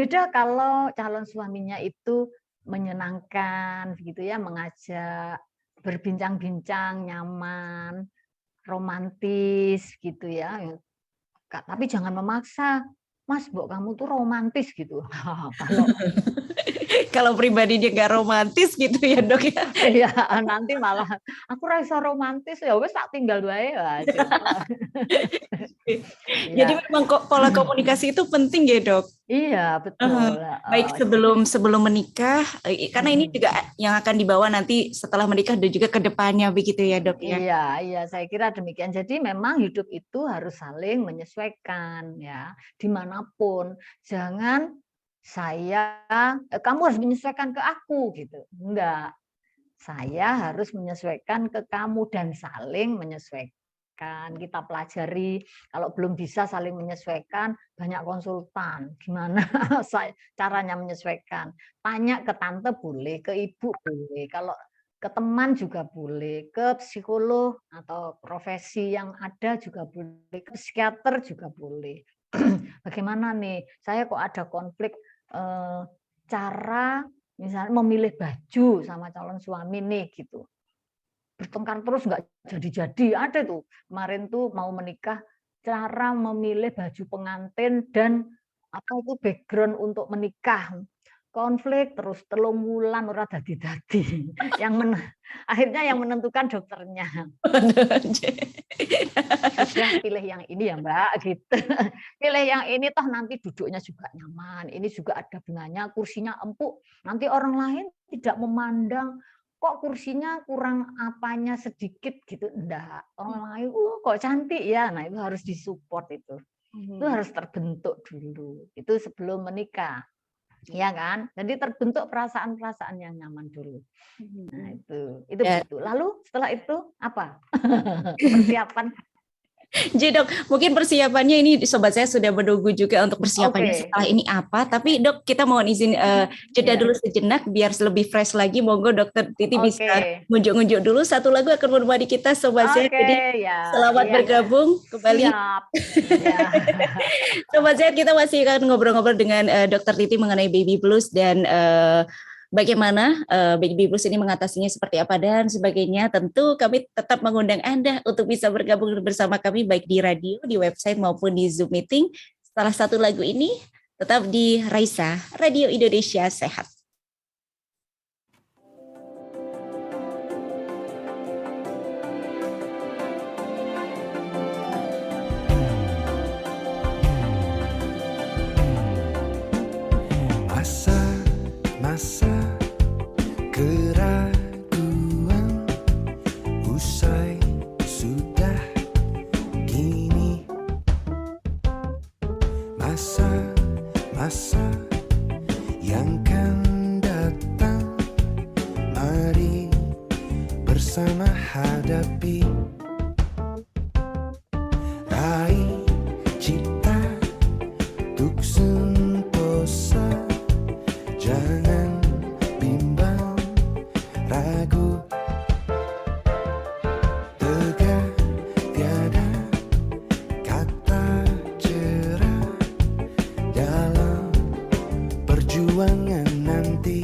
calon suaminya itu menyenangkan begitu ya, mengajak berbincang-bincang nyaman, romantis gitu ya. Tapi jangan memaksa. Mas, Mbok kamu tuh romantis gitu. Kalau pribadi dia nggak romantis gitu ya dok ya. Iya, nanti malah aku rasa romantis ya wes tak tinggal wae. Jadi memang pola komunikasi itu penting ya dok. Iya betul. Baik sebelum menikah, karena ini juga yang akan dibawa nanti setelah menikah dan juga ke depannya begitu ya dok ya. Iya saya kira demikian. Jadi memang hidup itu harus saling menyesuaikan ya dimanapun. Jangan kamu harus menyesuaikan ke aku gitu. Enggak. Saya harus menyesuaikan ke kamu dan saling menyesuaikan. Kita pelajari, kalau belum bisa saling menyesuaikan, banyak konsultan. Gimana caranya menyesuaikan? Tanya ke tante boleh, ke ibu boleh. Kalau ke teman juga boleh, ke psikolog atau profesi yang ada juga boleh, ke psikiater juga boleh. Bagaimana nih? Saya kok ada konflik cara misalnya memilih baju sama calon suami nih gitu. Bertengkar terus nggak jadi-jadi, ada tuh kemarin tuh mau menikah, cara memilih baju pengantin dan apa itu background untuk menikah, konflik terus 3 wulan ora dadi-dadi. Akhirnya yang menentukan dokternya. Sudah pilih yang ini ya Mbak gitu. Pilih yang ini toh nanti duduknya juga nyaman, ini juga ada bunganya, kursinya empuk, nanti orang lain tidak memandang kok kursinya kurang apanya sedikit gitu, enggak. Orang lain kok cantik ya. Nah, itu harus disupport itu. Itu harus terbentuk dulu. Itu sebelum menikah. Ya kan? Jadi terbentuk perasaan-perasaan yang nyaman dulu. Nah, itu begitu. Lalu setelah itu apa? Persiapan Jadi dok, mungkin persiapannya ini sobat saya sudah menunggu juga untuk persiapannya Oke. setelah ini apa. Tapi dok, kita mohon izin jeda Iya. dulu sejenak biar lebih fresh lagi. Monggo dokter Titi bisa Oke. ngunjuk-ngunjuk dulu. Satu lagu akan menemani kita sobat saya. Oke, Jadi ya. selamat Iya. bergabung kembali. Siap. Ya. Sobat Sehat, kita masih akan ngobrol-ngobrol dengan Dokter Titi mengenai baby blues dan bagaimana baby blues ini mengatasinya seperti apa dan sebagainya. Tentu kami tetap mengundang Anda untuk bisa bergabung bersama kami baik di radio, di website maupun di Zoom meeting. Setelah satu lagu ini tetap di Raisa Radio Indonesia Sehat. Masa keraguan usai sudah kini, masa yang kan datang, mari bersama hadapi, raih cita tuk sentosa. Jangan bimbang, ragu, tegak tiada kata cerah dalam perjuangan nanti.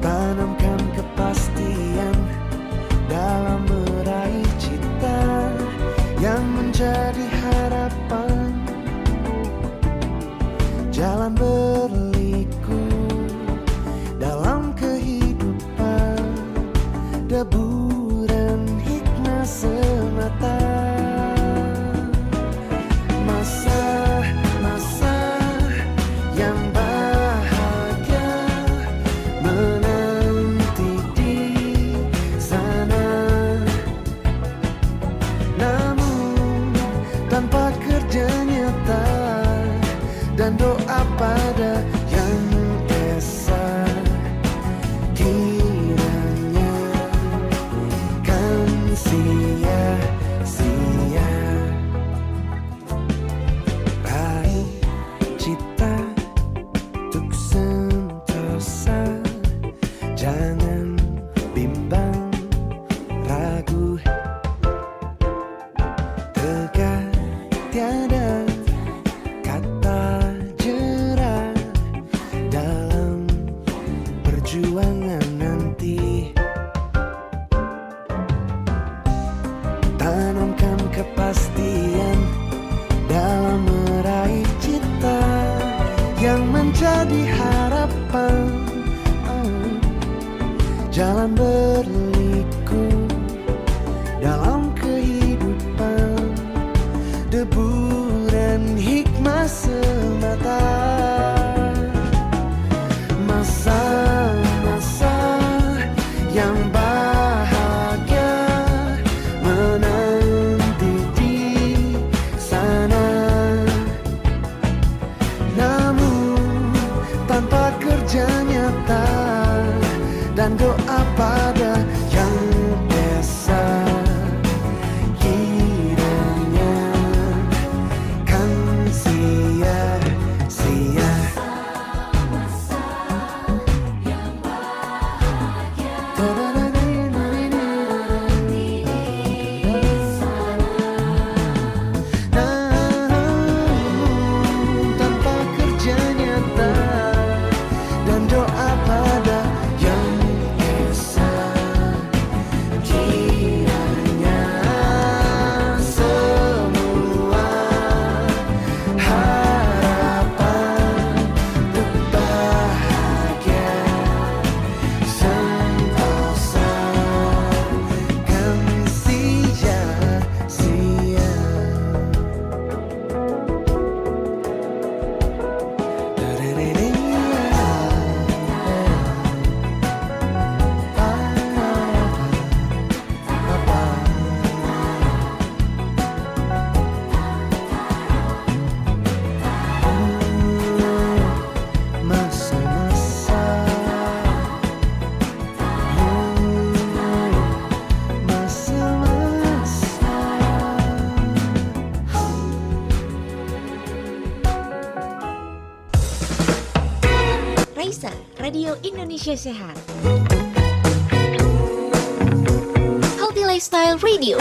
Tanamkan kepastian dalam meraih cita yang menjadi harapan. Jalan berliku dalam kehidupan, deburan hikmah semata. Masa yang bahagia menanti di sana, namun tanpa kerja nyata dan doa pada yang esa, kiranya kan sia-sia. Raih cita tuk sentosa, jangan bimbang, ragu, tegak tiada kata jerah dalam perjuangan nanti. Tanamkan kepastian dalam meraih cita yang menjadi harapan. Jalan berliku dalam kehidupan, deburan hikmah semata. Masa yang bahagia menanti di sana, namun tanpa kerja nyata dan doa pada yang esa, kiranya kan sia-sia. Tanpa kerja nyata dan doa pada yang Raisa, Radio Indonesia Sehat. Healthy Lifestyle Radio.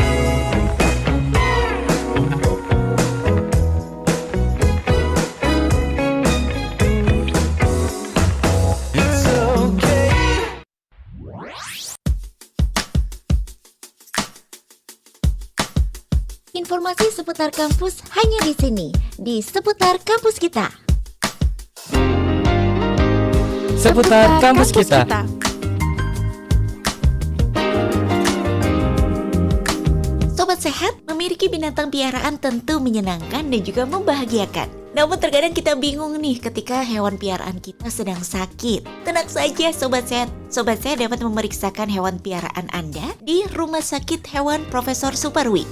It's okay. Informasi seputar kampus hanya di sini, di Seputar Kampus Kita. Seputar kampus kita. Sobat sehat, memiliki binatang piaraan tentu menyenangkan dan juga membahagiakan. Namun terkadang kita bingung nih ketika hewan piaraan kita sedang sakit. Tenang saja Sobat Sehat. Sobat Sehat dapat memeriksakan hewan piaraan Anda di Rumah Sakit Hewan Profesor Suparwi.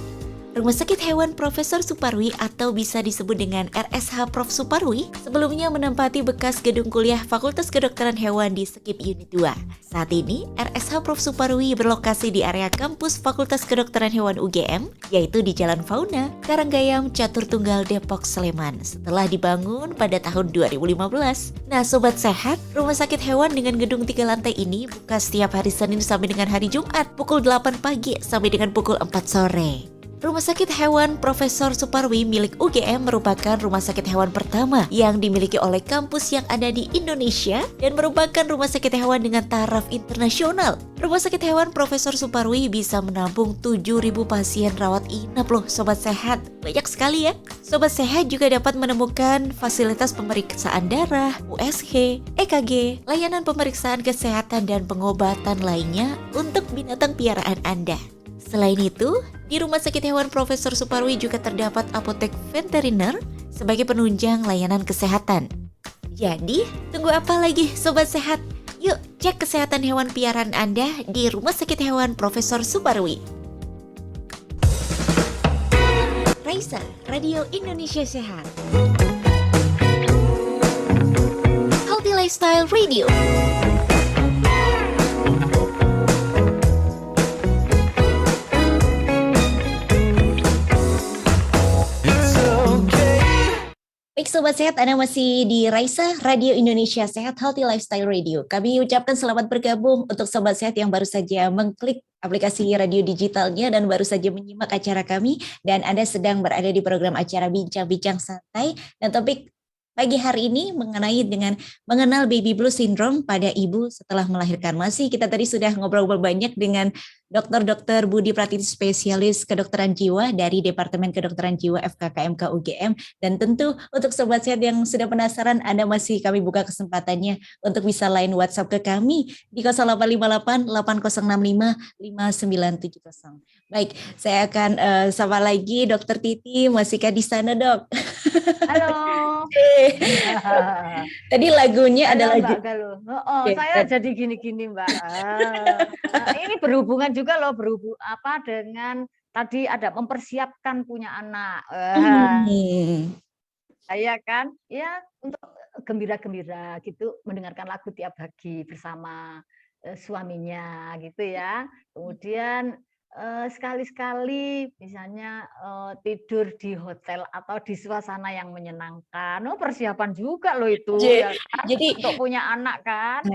Rumah Sakit Hewan Profesor Suparwi atau bisa disebut dengan RSH Prof Suparwi sebelumnya menempati bekas gedung kuliah Fakultas Kedokteran Hewan di Skip Unit 2. Saat ini, RSH Prof Suparwi berlokasi di area kampus Fakultas Kedokteran Hewan UGM, yaitu di Jalan Fauna, Karanggayam, Catur Tunggal, Depok, Sleman, setelah dibangun pada tahun 2015. Nah, Sobat Sehat, Rumah Sakit Hewan dengan gedung 3 lantai ini buka setiap hari Senin sampai dengan hari Jumat, pukul 8 pagi sampai dengan pukul 4 sore. Rumah Sakit Hewan Profesor Suparwi milik UGM merupakan rumah sakit hewan pertama yang dimiliki oleh kampus yang ada di Indonesia dan merupakan rumah sakit hewan dengan taraf internasional. Rumah Sakit Hewan Profesor Suparwi bisa menampung 7.000 pasien rawat inap loh Sobat Sehat. Banyak sekali ya. Sobat Sehat juga dapat menemukan fasilitas pemeriksaan darah, USG, EKG, layanan pemeriksaan kesehatan dan pengobatan lainnya untuk binatang piaraan Anda. Selain itu, di Rumah Sakit Hewan Profesor Suparwi juga terdapat apotek veteriner sebagai penunjang layanan kesehatan. Jadi, tunggu apa lagi Sobat Sehat? Yuk cek kesehatan hewan piaraan Anda di Rumah Sakit Hewan Profesor Suparwi. Raisa, Radio Indonesia Sehat. Healthy Lifestyle Radio. Baik Sobat Sehat, Anda masih di Raisa, Radio Indonesia Sehat, Healthy Lifestyle Radio. Kami ucapkan selamat bergabung untuk Sobat Sehat yang baru saja mengklik aplikasi radio digitalnya dan baru saja menyimak acara kami. Dan Anda sedang berada di program acara Bincang-Bincang Santai. Dan topik pagi hari ini mengenai dengan mengenal baby blues syndrome pada ibu setelah melahirkan. Masih kita tadi sudah ngobrol-ngobrol banyak dengan Dr. Budi Pratiti, spesialis kedokteran jiwa dari Departemen Kedokteran Jiwa FKKMK UGM. Dan tentu untuk Sobat Sehat yang sudah penasaran, Anda masih kami buka kesempatannya untuk bisa line WhatsApp ke kami di 0858 8065 5970. Baik, saya akan sapa lagi Dr. Titi, masihkah di sana Dok? Halo. Tadi lagunya Halo, adalah Mbak Galuh. Oke, Saya jadi gini-gini Mbak. Ini berhubungan juga loh dengan tadi ada mempersiapkan punya anak. Saya kan ya untuk gembira-gembira gitu mendengarkan lagu tiap pagi bersama suaminya gitu ya. Kemudian sekali-sekali misalnya tidur di hotel atau di suasana yang menyenangkan. Persiapan juga loh itu ya kan? Jadi Untuk punya anak kan.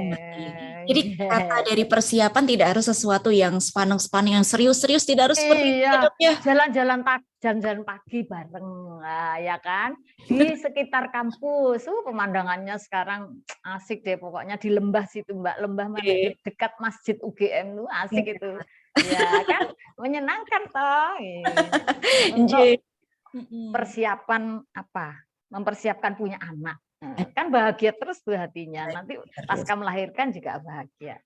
Jadi kata dari persiapan tidak harus sesuatu yang sepaneng-sepaneng, yang serius-serius, tidak harus seperti itu Iya, Dok ya. jalan-jalan pagi bareng, ya kan, di sekitar kampus. Pemandangannya sekarang asik deh, pokoknya di lembah situ Mbak, lembah mana Oke. dekat Masjid UGM tuh asik itu, ya kan, menyenangkan toh. Untuk persiapan apa? Mempersiapkan punya anak. Kan bahagia terus tuh hatinya. Nanti pasca melahirkan juga bahagia.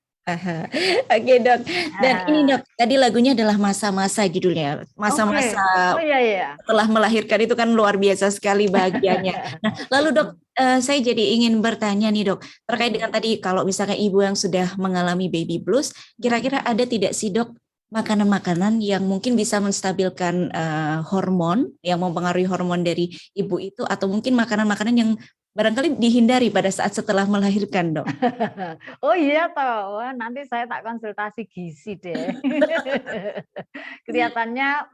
Oke Dok, dan ini Dok, tadi lagunya adalah masa-masa judulnya, masa-masa Oh iya. setelah melahirkan itu kan luar biasa sekali bahagianya. Nah, lalu Dok, saya jadi ingin bertanya nih Dok, terkait dengan tadi kalau misalnya ibu yang sudah mengalami baby blues, kira-kira ada tidak sih Dok makanan-makanan yang mungkin bisa menstabilkan hormon, yang mempengaruhi hormon dari ibu itu, atau mungkin makanan-makanan yang barangkali dihindari pada saat setelah melahirkan Dok? Oh iya toh, wah, nanti saya tak konsultasi gizi deh. Kelihatannya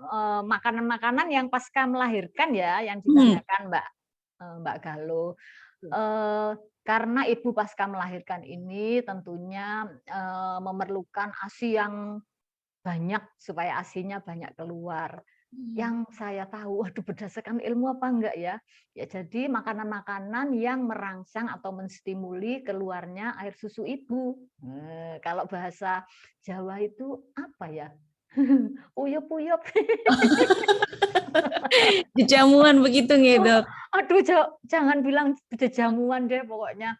makanan-makanan yang pasca melahirkan ya, yang ditanyakan Mbak Galuh. karena ibu pasca melahirkan ini tentunya memerlukan ASI yang banyak supaya ASINya banyak keluar. Yang saya tahu, waduh berdasarkan ilmu apa enggak ya? Ya jadi makanan-makanan yang merangsang atau menstimuli keluarnya air susu ibu. Kalau bahasa Jawa itu apa ya? Uyup-uyup. Jamuan begitu nggih, Dok? Aduh, jangan bilang jamuan deh, pokoknya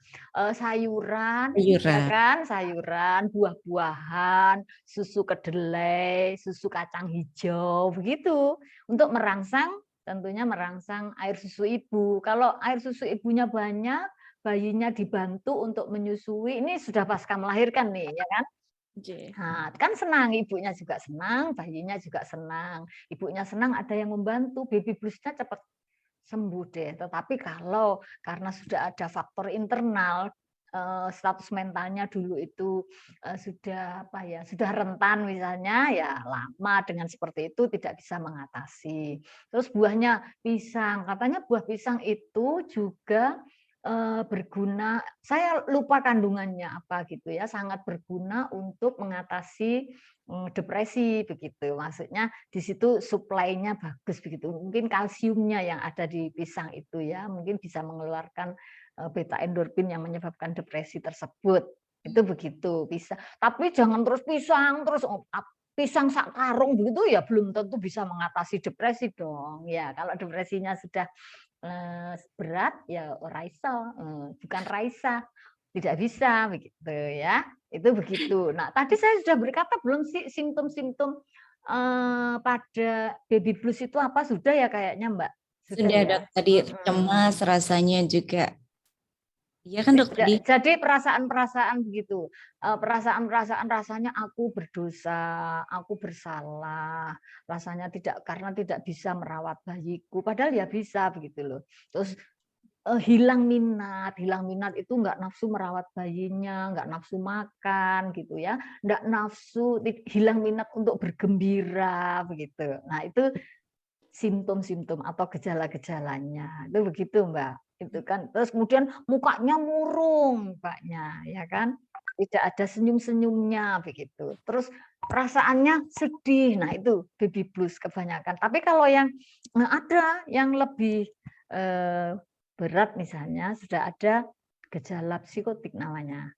sayuran, ya Sayuran. kan, sayuran, buah-buahan, susu kedelai, susu kacang hijau, begitu. Untuk merangsang, tentunya merangsang air susu ibu. Kalau air susu ibunya banyak, bayinya dibantu untuk menyusui, ini sudah pasca melahirkan nih, ya kan? Nah, kan senang, ibunya juga senang, bayinya juga senang. Ibunya senang, ada yang membantu, baby blues-nya cepat sembuh deh. Tetapi kalau karena sudah ada faktor internal, status mentalnya dulu itu sudah apa ya, sudah rentan misalnya, ya lama dengan seperti itu tidak bisa mengatasi. Terus buahnya pisang, katanya buah pisang itu juga berguna, saya lupa kandungannya apa gitu ya, sangat berguna untuk mengatasi depresi begitu. Maksudnya di situ suplainya bagus begitu. Mungkin kalsiumnya yang ada di pisang itu ya, mungkin bisa mengeluarkan beta endorfin yang menyebabkan depresi tersebut. Itu begitu, bisa. Tapi jangan terus pisang sak karung begitu ya belum tentu bisa mengatasi depresi dong. Ya, kalau depresinya sudah berat ya Raisa, bukan Raisa, tidak bisa begitu ya. Itu begitu. Nah, tadi saya sudah berkata belum sih simptom-simptom pada baby blues itu apa? Sudah ya kayaknya, Mbak? Sudah, ya. Dok. Tadi cemas rasanya juga. Iya kan, Dok, tadi? Jadi perasaan-perasaan begitu, perasaan-perasaan rasanya aku berdosa, aku bersalah, rasanya karena tidak bisa merawat bayiku, padahal ya bisa begitu loh. Terus hilang minat itu nggak nafsu merawat bayinya, nggak nafsu makan gitu ya, nggak nafsu, hilang minat untuk bergembira begitu. Nah itu simptom-simptom atau gejala-gejalanya itu begitu, Mbak. Itu kan. Terus kemudian mukanya murung mukanya, ya kan? Tidak ada senyum-senyumnya begitu. Terus perasaannya sedih. Nah, itu baby blues kebanyakan. Tapi kalau yang ada yang lebih berat misalnya sudah ada gejala psikotik namanya.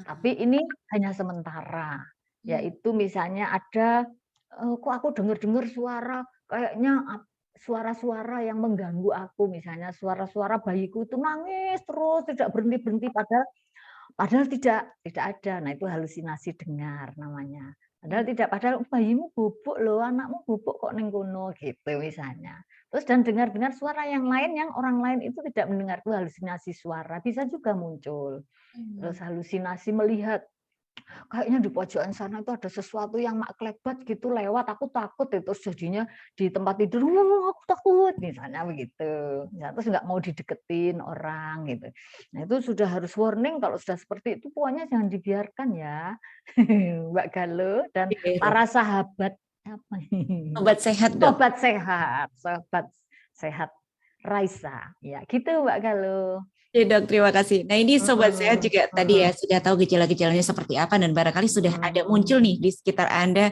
Tapi ini hanya sementara. Yaitu misalnya ada kok aku dengar-dengar suara kayaknya suara-suara yang mengganggu aku, misalnya suara-suara bayiku itu nangis terus tidak berhenti-berhenti padahal tidak ada. Nah, itu halusinasi dengar namanya. Padahal bayimu bubuk loh, anakmu bubuk kok ning kono gitu misalnya. Terus dan dengar-dengar suara yang lain yang orang lain itu tidak mendengar, itu halusinasi suara bisa juga muncul. Terus halusinasi melihat kayaknya di pojokan sana itu ada sesuatu yang mak klebat gitu lewat, aku takut itu jadinya di tempat tidur, aku takut misalnya begitu. Ya, terus nggak mau dideketin orang gitu. Nah itu sudah harus warning kalau sudah seperti itu, pokoknya jangan dibiarkan ya, Mbak Galuh dan para sahabat apa? Sobat sehat, Dok. Sobat sehat Raisa, ya gitu Mbak Galuh. Ya, Dok, terima kasih. Nah, ini Sobat Sehat juga tadi ya sudah tahu gejala-gejalanya seperti apa dan barangkali sudah ada muncul nih di sekitar Anda.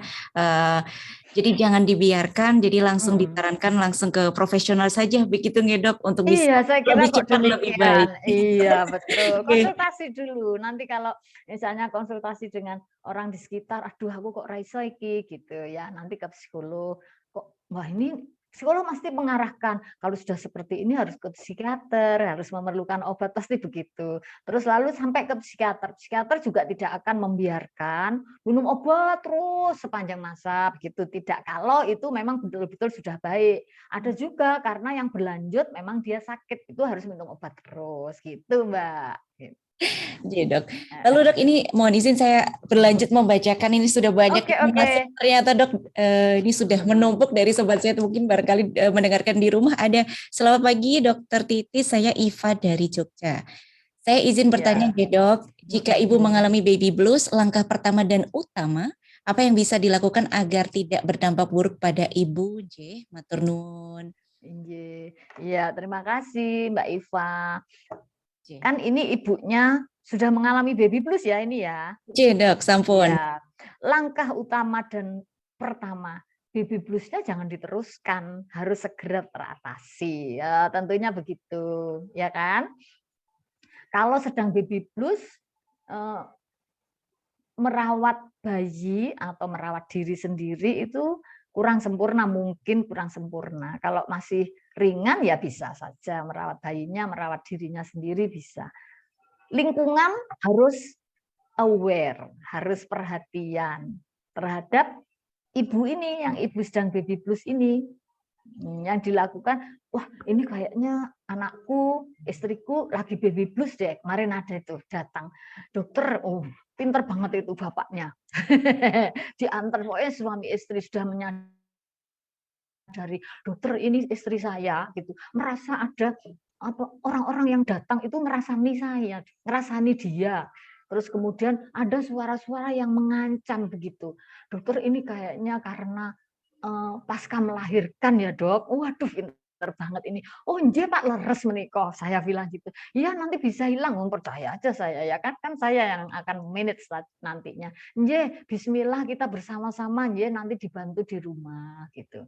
Jadi jangan dibiarkan, jadi langsung disarankan langsung ke profesional saja, begitu nggih, Dok, untuk bisa saya kira lebih kok cepat, lebih baik. Iya, betul. Konsultasi dulu. Nanti kalau misalnya konsultasi dengan orang di sekitar, aduh aku kok Raisa iki gitu ya. Nanti ke psikolog, kok wah ini psikolog pasti mengarahkan, kalau sudah seperti ini harus ke psikiater, harus memerlukan obat, pasti begitu. Terus lalu sampai ke psikiater. Psikiater juga tidak akan membiarkan minum obat terus sepanjang masa, begitu. Tidak, kalau itu memang betul-betul sudah baik. Ada juga karena yang berlanjut memang dia sakit, itu harus minum obat terus, gitu Mbak. Jadi, Dok. Lalu, Dok, ini mohon izin saya berlanjut membacakan, ini sudah banyak informasi. Ternyata, Dok, ini sudah menumpuk dari Sobat Sehat, mungkin barangkali mendengarkan di rumah. Ada, selamat pagi Dokter Titi, saya Iva dari Jogja. Saya izin bertanya, Dok, jika Ibu mengalami baby blues, langkah pertama dan utama, apa yang bisa dilakukan agar tidak berdampak buruk pada Ibu? Matur nuwun. Iya, terima kasih Mbak Iva. Kan ini ibunya sudah mengalami baby blues ya ini ya. Oke, Dok, sampun. Ya, langkah utama dan pertama, baby bluesnya jangan diteruskan, harus segera teratasi. Ya, tentunya begitu, ya kan? Kalau sedang baby blues, merawat bayi atau merawat diri sendiri itu kurang sempurna, mungkin kurang sempurna. Kalau masih ringan ya bisa saja merawat bayinya, merawat dirinya sendiri bisa. Lingkungan harus aware, harus perhatian terhadap ibu ini, yang ibu sedang baby blues ini. Yang dilakukan, wah ini kayaknya anakku, istriku lagi baby blues deh. Kemarin ada itu datang, dokter, pinter banget itu bapaknya. Diantar, pokoknya suami istri sudah menyadari, dokter ini istri saya, gitu. Merasa ada orang-orang yang datang itu ngerasani saya, ngerasani dia. Terus kemudian ada suara-suara yang mengancam begitu. Dokter ini kayaknya karena pasca melahirkan ya dok. Waduh pinter banget ini. Oh nje Pak leres menikah. Saya bilang gitu. Iya nanti bisa hilang. Percaya aja saya ya kan saya yang akan manage nantinya. Nje Bismillah kita bersama-sama nje nanti dibantu di rumah gitu.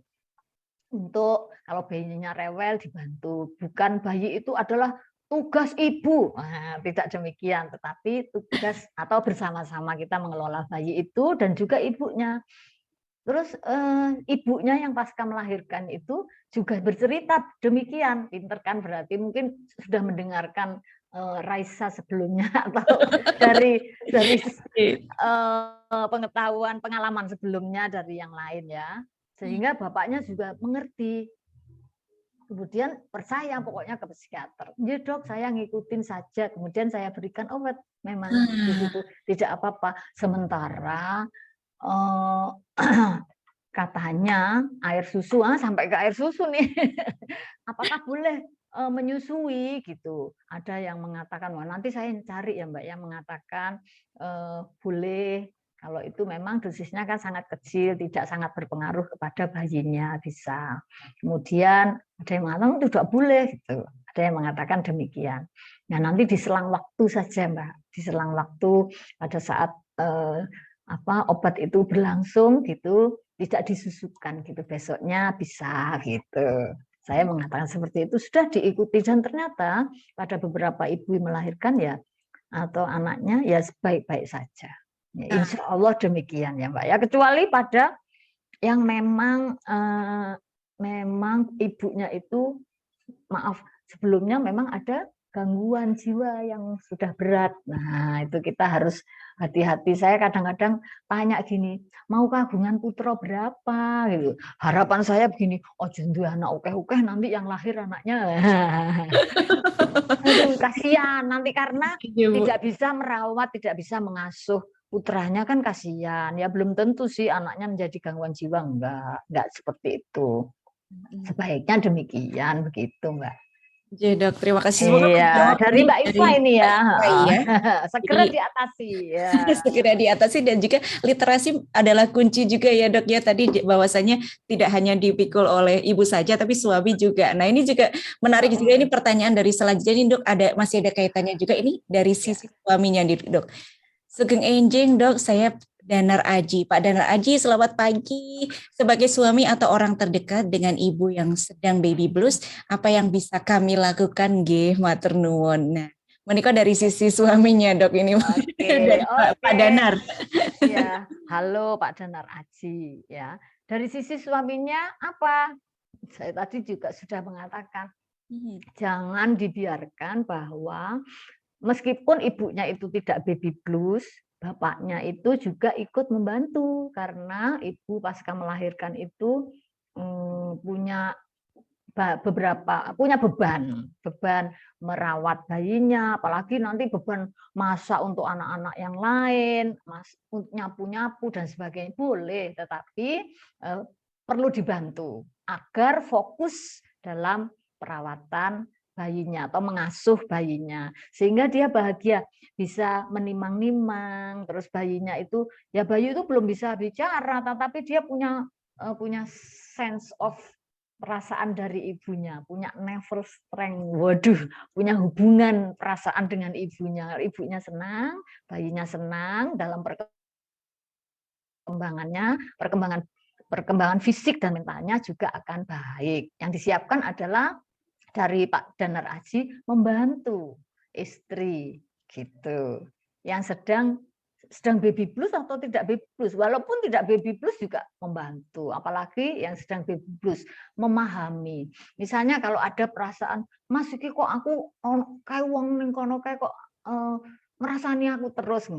Untuk kalau bayinya rewel dibantu. Bukan bayi itu adalah tugas ibu. Nah, tidak demikian, tetapi tugas atau bersama-sama kita mengelola bayi itu dan juga ibunya. Terus ibunya yang pasca melahirkan itu juga bercerita demikian, pinter kan berarti mungkin sudah mendengarkan Raisa sebelumnya atau dari pengetahuan pengalaman sebelumnya dari yang lain ya, sehingga bapaknya juga mengerti. Kemudian percaya pokoknya ke psikiater. Ya dok, saya ngikutin saja. Kemudian saya berikan obat. Memang di situ tidak apa-apa. Sementara katanya air susu, sampai ke air susu nih. Apakah boleh menyusui gitu? Ada yang mengatakan, wah nanti saya cari ya Mbak yang mengatakan boleh. Kalau itu memang dosisnya kan sangat kecil, tidak sangat berpengaruh kepada bayinya, bisa. Kemudian ada yang mengatakan tidak boleh, gitu. Ada yang mengatakan demikian. Nah nanti diselang waktu saja, Mbak, diselang waktu pada saat obat itu berlangsung, gitu, tidak disusukan, gitu. Besoknya bisa, gitu. Saya mengatakan seperti itu sudah diikuti dan ternyata pada beberapa ibu melahirkan ya atau anaknya ya baik-baik saja. Ya, insya Allah demikian ya Mbak ya, kecuali pada yang memang ibunya itu maaf sebelumnya memang ada gangguan jiwa yang sudah berat. Nah itu kita harus hati-hati. Saya kadang-kadang tanya gini, mau kagungan putra berapa gitu. Harapan saya begini, oh jendu anak oke nanti yang lahir anaknya. Aduh kasihan nanti karena tidak bisa merawat, tidak bisa mengasuh putranya kan kasihan ya, belum tentu sih anaknya menjadi gangguan jiwa, enggak seperti itu. Sebaiknya demikian begitu Mbak. Ya dok, terima kasih semoga iya, dari Mbak Iva ini ya, segera jadi, diatasi ya. segera diatasi dan juga literasi adalah kunci juga ya dok ya, tadi bahwasanya tidak hanya dipikul oleh ibu saja tapi suami juga. Nah ini juga menarik juga, ini pertanyaan dari selanjutnya ini dok, masih ada kaitannya juga ini dari sisi suaminya nih dok. Sugeng enjing dok, saya Danar Aji. Pak Danar Aji, selamat pagi. Sebagai suami atau orang terdekat dengan ibu yang sedang baby blues, apa yang bisa kami lakukan? Nggih, matur nuwun. Nah, menikah dari sisi suaminya dok ini. Dari Pak Danar. Ya, halo Pak Danar Aji. Ya, dari sisi suaminya apa? Saya tadi juga sudah mengatakan, jangan dibiarkan bahwa meskipun ibunya itu tidak baby blues, bapaknya itu juga ikut membantu karena ibu pasca melahirkan itu punya beban merawat bayinya, apalagi nanti beban masak untuk anak-anak yang lain, nyapu-nyapu dan sebagainya boleh, tetapi perlu dibantu agar fokus dalam perawatan bayinya atau mengasuh bayinya sehingga dia bahagia, bisa menimang-nimang. Terus bayinya itu ya, bayi itu belum bisa bicara tetapi dia punya sense of perasaan dari ibunya, punya nervous strength, waduh, punya hubungan perasaan dengan ibunya. Ibunya senang, bayinya senang, dalam perkembangan perkembangan fisik dan mentalnya juga akan baik. Yang disiapkan adalah dari Pak Danar Aji membantu istri gitu. Yang sedang baby blues atau tidak baby blues, walaupun tidak baby blues juga membantu, apalagi yang sedang baby blues memahami. Misalnya kalau ada perasaan, Mas iki kok aku kayak wong ning kono kayak kok ngrasani aku terus.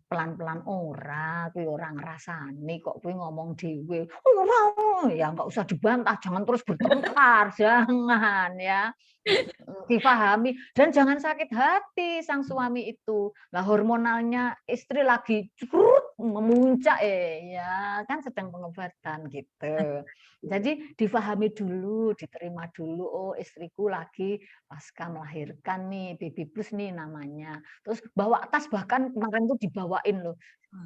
Pelan-pelan ora, kuwi ora ngrasani kok kuwi ngomong dhewe. Ora, ya enggak usah dibantah, jangan terus bertengkar, jangan ya. Difahami dan jangan sakit hati sang suami itu. Lah hormonalnya istri lagi memuncak ya kan sedang pengobatan gitu. Jadi difahami dulu, diterima dulu, oh istriku lagi pasca melahirkan nih, baby blues nih namanya. Terus bawa tas, bahkan kemarin tuh dibawain loh.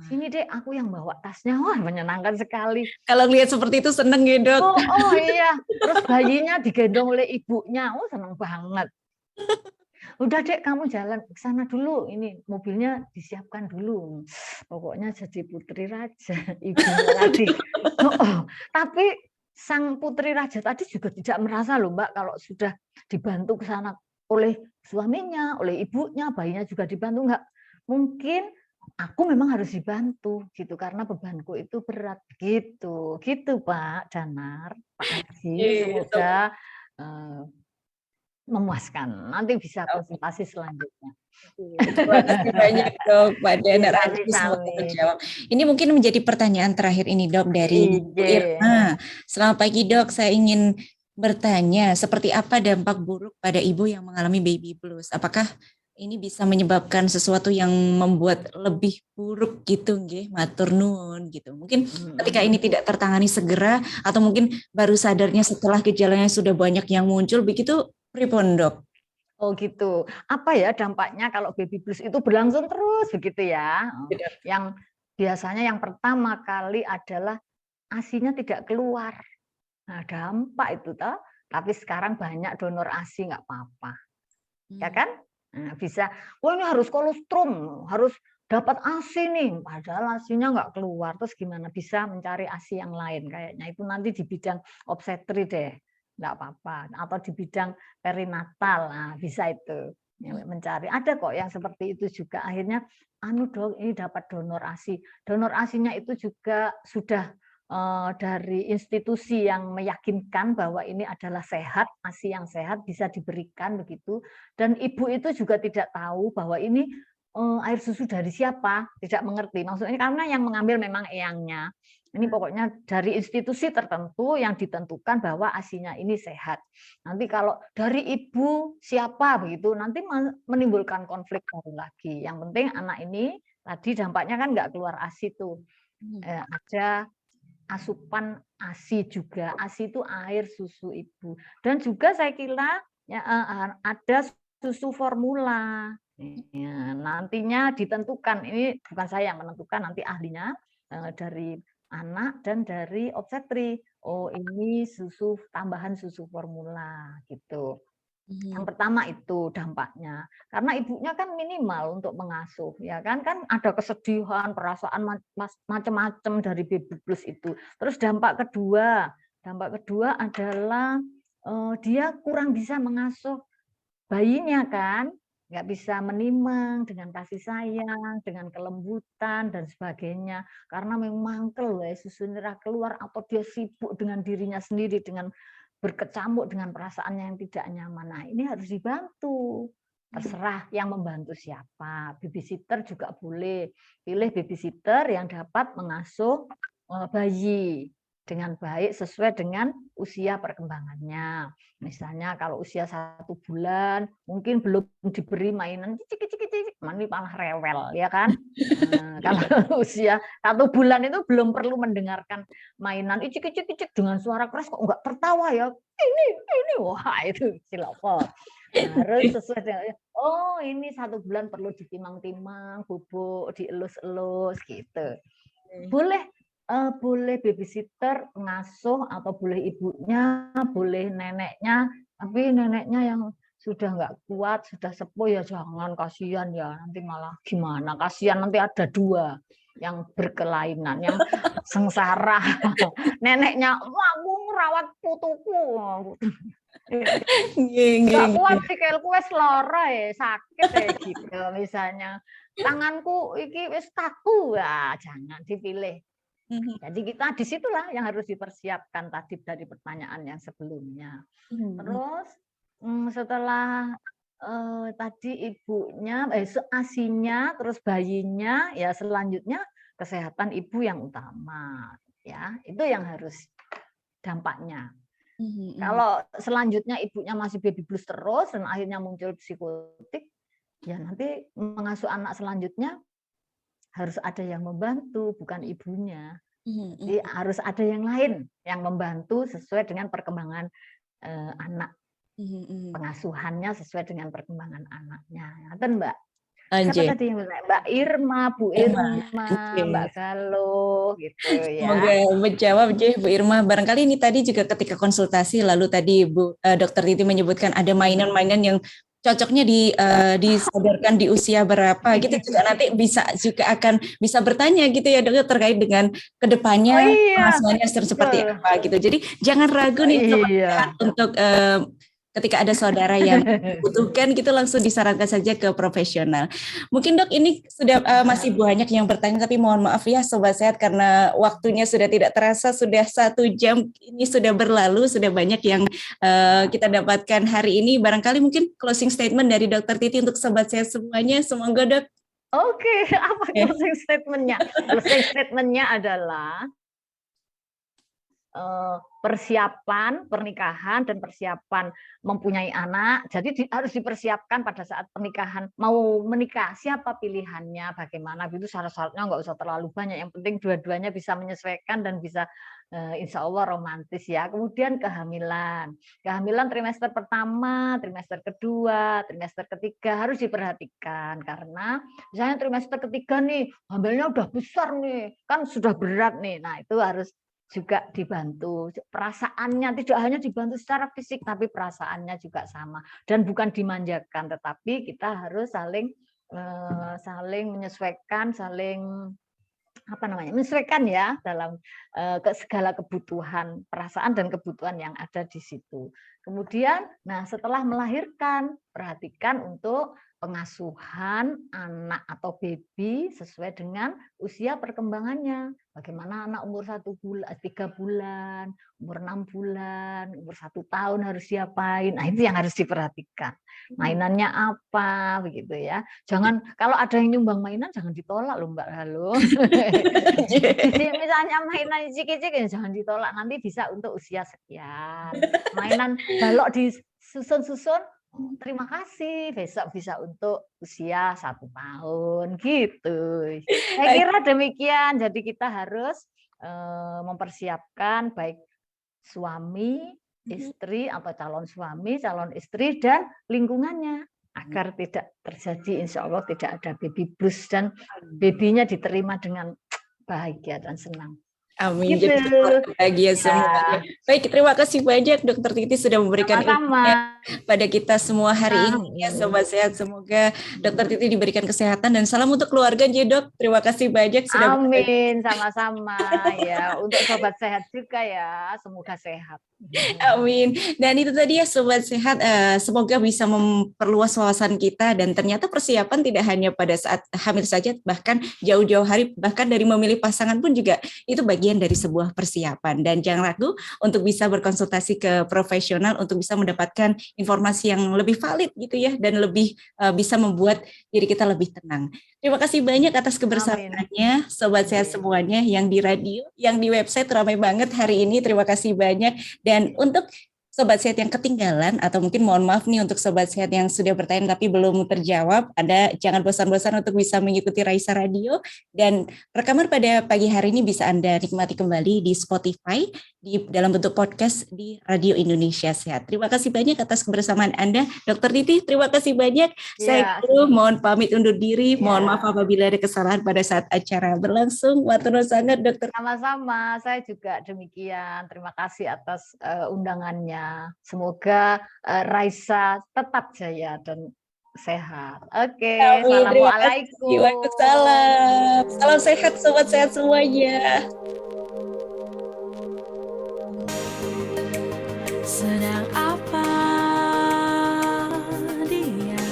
Sini deh aku yang bawa tasnya. Wah, menyenangkan sekali. Kalau lihat seperti itu seneng ya, Dok. Oh iya, terus bayinya digendong oleh ibunya. Oh, seneng banget. Udah dek, kamu jalan ke sana dulu, ini mobilnya disiapkan dulu. Pokoknya jadi putri raja, ibunya tadi. Tapi sang putri raja tadi juga tidak merasa loh Mbak, kalau sudah dibantu ke sana oleh suaminya, oleh ibunya, bayinya juga dibantu, enggak. Mungkin aku memang harus dibantu gitu karena bebanku itu berat gitu. Gitu Pak Danar, Pak Haji, semoga memuaskan. Nanti bisa konsultasi selanjutnya. Terima kasih banyak Dok, Pak Danar Aji Sami-sami. semoga terjawab. Ini mungkin menjadi pertanyaan terakhir ini Dok dari Bu Irma. Selamat pagi Dok, saya ingin bertanya seperti apa dampak buruk pada ibu yang mengalami baby blues? Apakah ini bisa menyebabkan sesuatu yang membuat lebih buruk gitu nggih, matur nuwun gitu. Mungkin ketika ini tidak tertangani segera atau mungkin baru sadarnya setelah gejalanya sudah banyak yang muncul begitu pripun Dok? Oh gitu. Apa ya dampaknya kalau baby blues itu berlangsung terus begitu ya? Yang biasanya yang pertama kali adalah ASI-nya tidak keluar. Nah, dampak itu toh. Tapi sekarang banyak donor ASI nggak apa-apa. Ya kan? Nah, bisa, wah ini harus kolostrum, harus dapat ASI nih, padahal ASI-nya nggak keluar. Terus gimana bisa mencari ASI yang lain? Kayaknya itu nanti di bidang obstetri deh, nggak apa-apa. Atau di bidang perinatal, nah, bisa itu mencari. Ada kok yang seperti itu juga. Akhirnya, dong, ini dapat donor ASI. Donor ASI-nya itu juga sudah dari institusi yang meyakinkan bahwa ini adalah sehat, ASI yang sehat bisa diberikan begitu, dan ibu itu juga tidak tahu bahwa ini air susu dari siapa, tidak mengerti. Maksudnya karena yang mengambil memang eyangnya. Ini pokoknya dari institusi tertentu yang ditentukan bahwa ASI-nya ini sehat. Nanti kalau dari ibu siapa begitu, nanti menimbulkan konflik baru lagi. Yang penting anak ini tadi dampaknya kan nggak keluar ASI tuh. Ada asupan ASI juga. ASI itu air susu ibu. Dan juga saya kira ya, ada susu formula. Ya, nantinya ditentukan, ini bukan saya yang menentukan, nanti ahlinya dari anak dan dari obstetri. Oh ini susu tambahan susu formula gitu. Yang pertama itu dampaknya, karena ibunya kan minimal untuk mengasuh, ya kan ada kesedihan, perasaan macam-macam dari baby blues itu. Terus dampak kedua adalah dia kurang bisa mengasuh bayinya kan, nggak bisa menimang dengan kasih sayang, dengan kelembutan dan sebagainya, karena memang susu nira keluar atau dia sibuk dengan dirinya sendiri dengan berkecamuk dengan perasaannya yang tidak nyaman. Nah, ini harus dibantu. Terserah yang membantu siapa. Babysitter juga boleh. Pilih babysitter yang dapat mengasuh bayi dengan baik sesuai dengan usia perkembangannya. Misalnya kalau usia 1 bulan, mungkin belum diberi mainan cicik-cicik, malah rewel, ya kan? Kalau usia 1 bulan itu belum perlu mendengarkan mainan icik-icik dengan suara keras, kok nggak tertawa ya? Ini, wah itu cilokol. Harus sesuai dengan, oh ini 1 bulan perlu ditimang-timang, bubuk, dielus-elus gitu. Boleh boleh babysitter, pengasuh, atau boleh ibunya, boleh neneknya, tapi neneknya yang sudah nggak kuat, sudah sepuh ya jangan, kasihan ya, nanti malah gimana, kasihan nanti ada 2 yang berkelainan, yang sengsara. Neneknya, wah aku ngerawat putuku. Nggak kuat sikilku wis lara sakit gitu misalnya. Tanganku iki wis kaku, ya jangan dipilih. Jadi kita disitulah yang harus dipersiapkan tadi dari pertanyaan yang sebelumnya. Terus setelah tadi ibunya, ASINya, terus bayinya, ya selanjutnya kesehatan ibu yang utama, ya itu yang harus dampaknya. Kalau selanjutnya ibunya masih baby blues terus dan akhirnya muncul psikotik, ya nanti mengasuh anak selanjutnya harus ada yang membantu, bukan ibunya. Jadi harus ada yang lain yang membantu sesuai dengan perkembangan anak. Pengasuhannya sesuai dengan perkembangan anaknya. Ngaten, Mbak. Siapa tadi yang Mbak Irma, Bu Irma, Mbak Galuh gitu ya. Semoga menjawab Bu Irma. Barangkali ini tadi juga ketika konsultasi lalu tadi Dokter Titi menyebutkan ada mainan-mainan yang cocoknya disodorkan di usia berapa gitu juga nanti akan bisa bertanya gitu ya Dokter terkait dengan kedepannya pengasuhannya seperti apa gitu. Jadi jangan ragu nih untuk ketika ada saudara yang butuhkan gitu langsung disarankan saja ke profesional. Mungkin Dok ini sudah masih banyak yang bertanya tapi mohon maaf ya Sobat Sehat karena waktunya sudah tidak terasa, sudah 1 jam ini sudah berlalu, sudah banyak yang kita dapatkan hari ini. Barangkali mungkin closing statement dari Dokter Titi untuk Sobat Sehat semuanya. Semoga Dok. Oke, apa closing statement-nya? Closing statement-nya adalah persiapan pernikahan dan persiapan mempunyai anak. Jadi harus dipersiapkan pada saat pernikahan. Mau menikah, siapa pilihannya, bagaimana, itu syarat-syaratnya nggak usah terlalu banyak. Yang penting dua-duanya bisa menyesuaikan dan bisa insya Allah romantis ya. Kemudian kehamilan. Kehamilan trimester pertama, trimester kedua, trimester ketiga harus diperhatikan. Karena misalnya trimester ketiga nih, hamilnya udah besar nih, kan sudah berat nih. Nah itu harus juga dibantu perasaannya, tidak hanya dibantu secara fisik tapi perasaannya juga sama dan bukan dimanjakan tetapi kita harus saling menyesuaikan, menyesuaikan ya dalam segala kebutuhan perasaan dan kebutuhan yang ada di situ. Kemudian setelah melahirkan perhatikan untuk pengasuhan anak atau baby sesuai dengan usia perkembangannya. Bagaimana anak umur 1 bulan, 3 bulan, umur 6 bulan, umur 1 tahun harus diapain. Nah, itu yang harus diperhatikan. Mainannya apa begitu ya. Jangan kalau ada yang nyumbang mainan jangan ditolak loh Mbak Halo. Jadi misalnya mainan cicik-cicik jangan ditolak, nanti bisa untuk usia sekian. Mainan balok disusun-susun terima kasih, besok bisa untuk usia 1 tahun gitu. Saya kira demikian. Jadi kita harus mempersiapkan baik suami, istri atau calon suami, calon istri dan lingkungannya agar tidak terjadi insya Allah tidak ada baby blues dan babynya diterima dengan bahagia dan senang. Amin. Gitu. Jadi bahagia semuanya. Baik, terima kasih banyak Dokter Titi sudah memberikan ilmunya pada kita semua hari ini ya Sobat Sehat. Semoga Dokter Titi diberikan kesehatan dan salam untuk keluarga ya Dok. Terima kasih banyak sudah Amin, sama-sama ya. Untuk Sobat Sehat juga ya, semoga sehat. Amin. Dan itu tadi ya Sobat Sehat, semoga bisa memperluas wawasan kita dan ternyata persiapan tidak hanya pada saat hamil saja, bahkan jauh-jauh hari, bahkan dari memilih pasangan pun juga itu bagian dari sebuah persiapan. Dan jangan ragu untuk bisa berkonsultasi ke profesional untuk bisa mendapatkan informasi yang lebih valid gitu ya dan lebih bisa membuat diri kita lebih tenang. Terima kasih banyak atas kebersamaannya Sobat Sehat semuanya yang di radio, yang di website ramai banget hari ini. Terima kasih banyak. Dan untuk Sobat Sehat yang ketinggalan, atau mungkin mohon maaf nih untuk Sobat Sehat yang sudah bertanya tapi belum terjawab, Anda jangan bosan-bosan untuk bisa mengikuti Raisa Radio, dan rekaman pada pagi hari ini bisa Anda nikmati kembali di Spotify dalam bentuk podcast di Radio Indonesia Sehat. Terima kasih banyak atas kebersamaan Anda, Dr. Titi. Terima kasih banyak. Saya mohon pamit undur diri. Mohon maaf apabila ada kesalahan pada saat acara berlangsung. Matur nuwun sangat, Dokter. Sama-sama, saya juga demikian. Terima kasih atas undangannya. Semoga Raisa tetap jaya dan sehat. Oke, assalamualaikum. Waalaikumsalam. Salam sehat, sobat sehat semuanya. Sedang apa dia?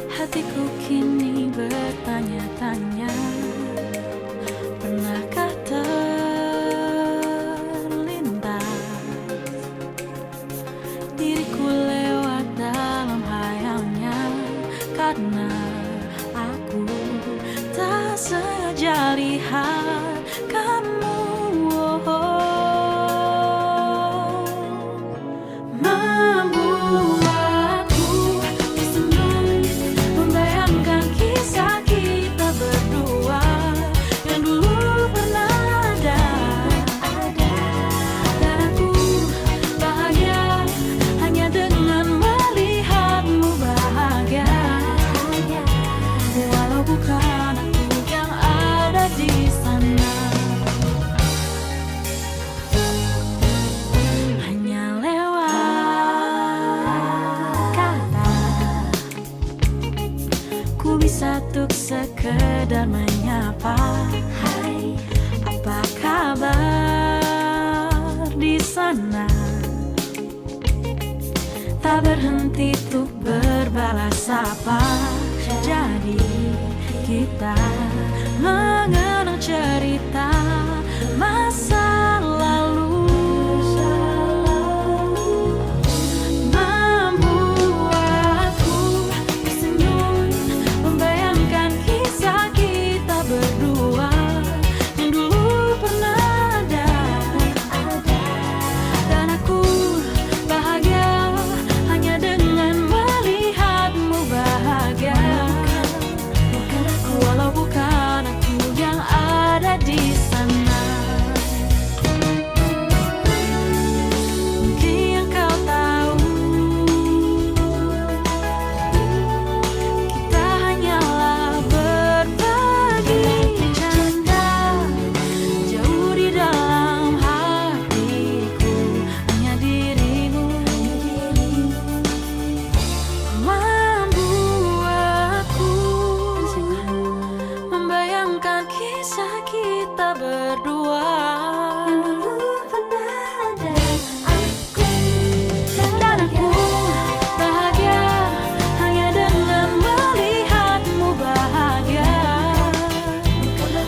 Hatiku kini bertanya-tanya. Pernahkah diriku lewat dalam hayalnya, karena aku tak sengaja lihat kamu. Membuatku tersenyum, membayangkan kisah kita berdua yang dulu pernah ada. Dan aku bahagia hanya dengan melihatmu bahagia, walau bukan aku yang ada di sana. Hanya lewat kata ku bisa tuk sekedar menyapa. Hai, apa kabar di sana? Tak berhenti tuk berbalas sapa. Jadi kita mengenang cerita masa lalu. Membuatku tersenyum, membayangkan kisah kita berdua yang dulu pernah ada. Dan aku bahagia hanya dengan melihatmu bahagia, walau bukan aku yang ada di sana. Mungkin kau tahu, kita hanyalah berbagi canda. Jauh di dalam hatiku hanya dirimu. Membuatku membayangkan kisah kita berdua yang dulu pernah ada. Dan aku bahagia hanya dengan melihatmu bahagia,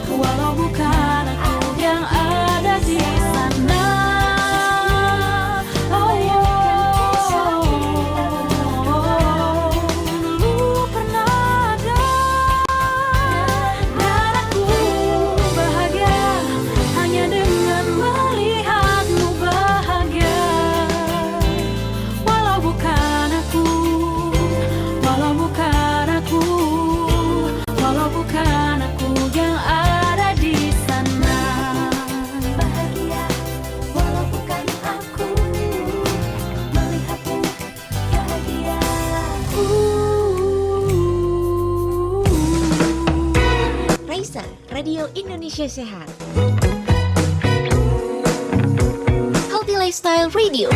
walau bukan aku yang ada di sana. Dulu pernah ada. Dan aku bahagia hanya dengan melihatmu bahagia, walau bukan aku, walau bukan aku, walau bukan aku yang ada di sana. Bahagia walau bukan aku, melihatmu bahagia. Raisa, Radio Indonesia Sehat. Healthy Lifestyle Radio.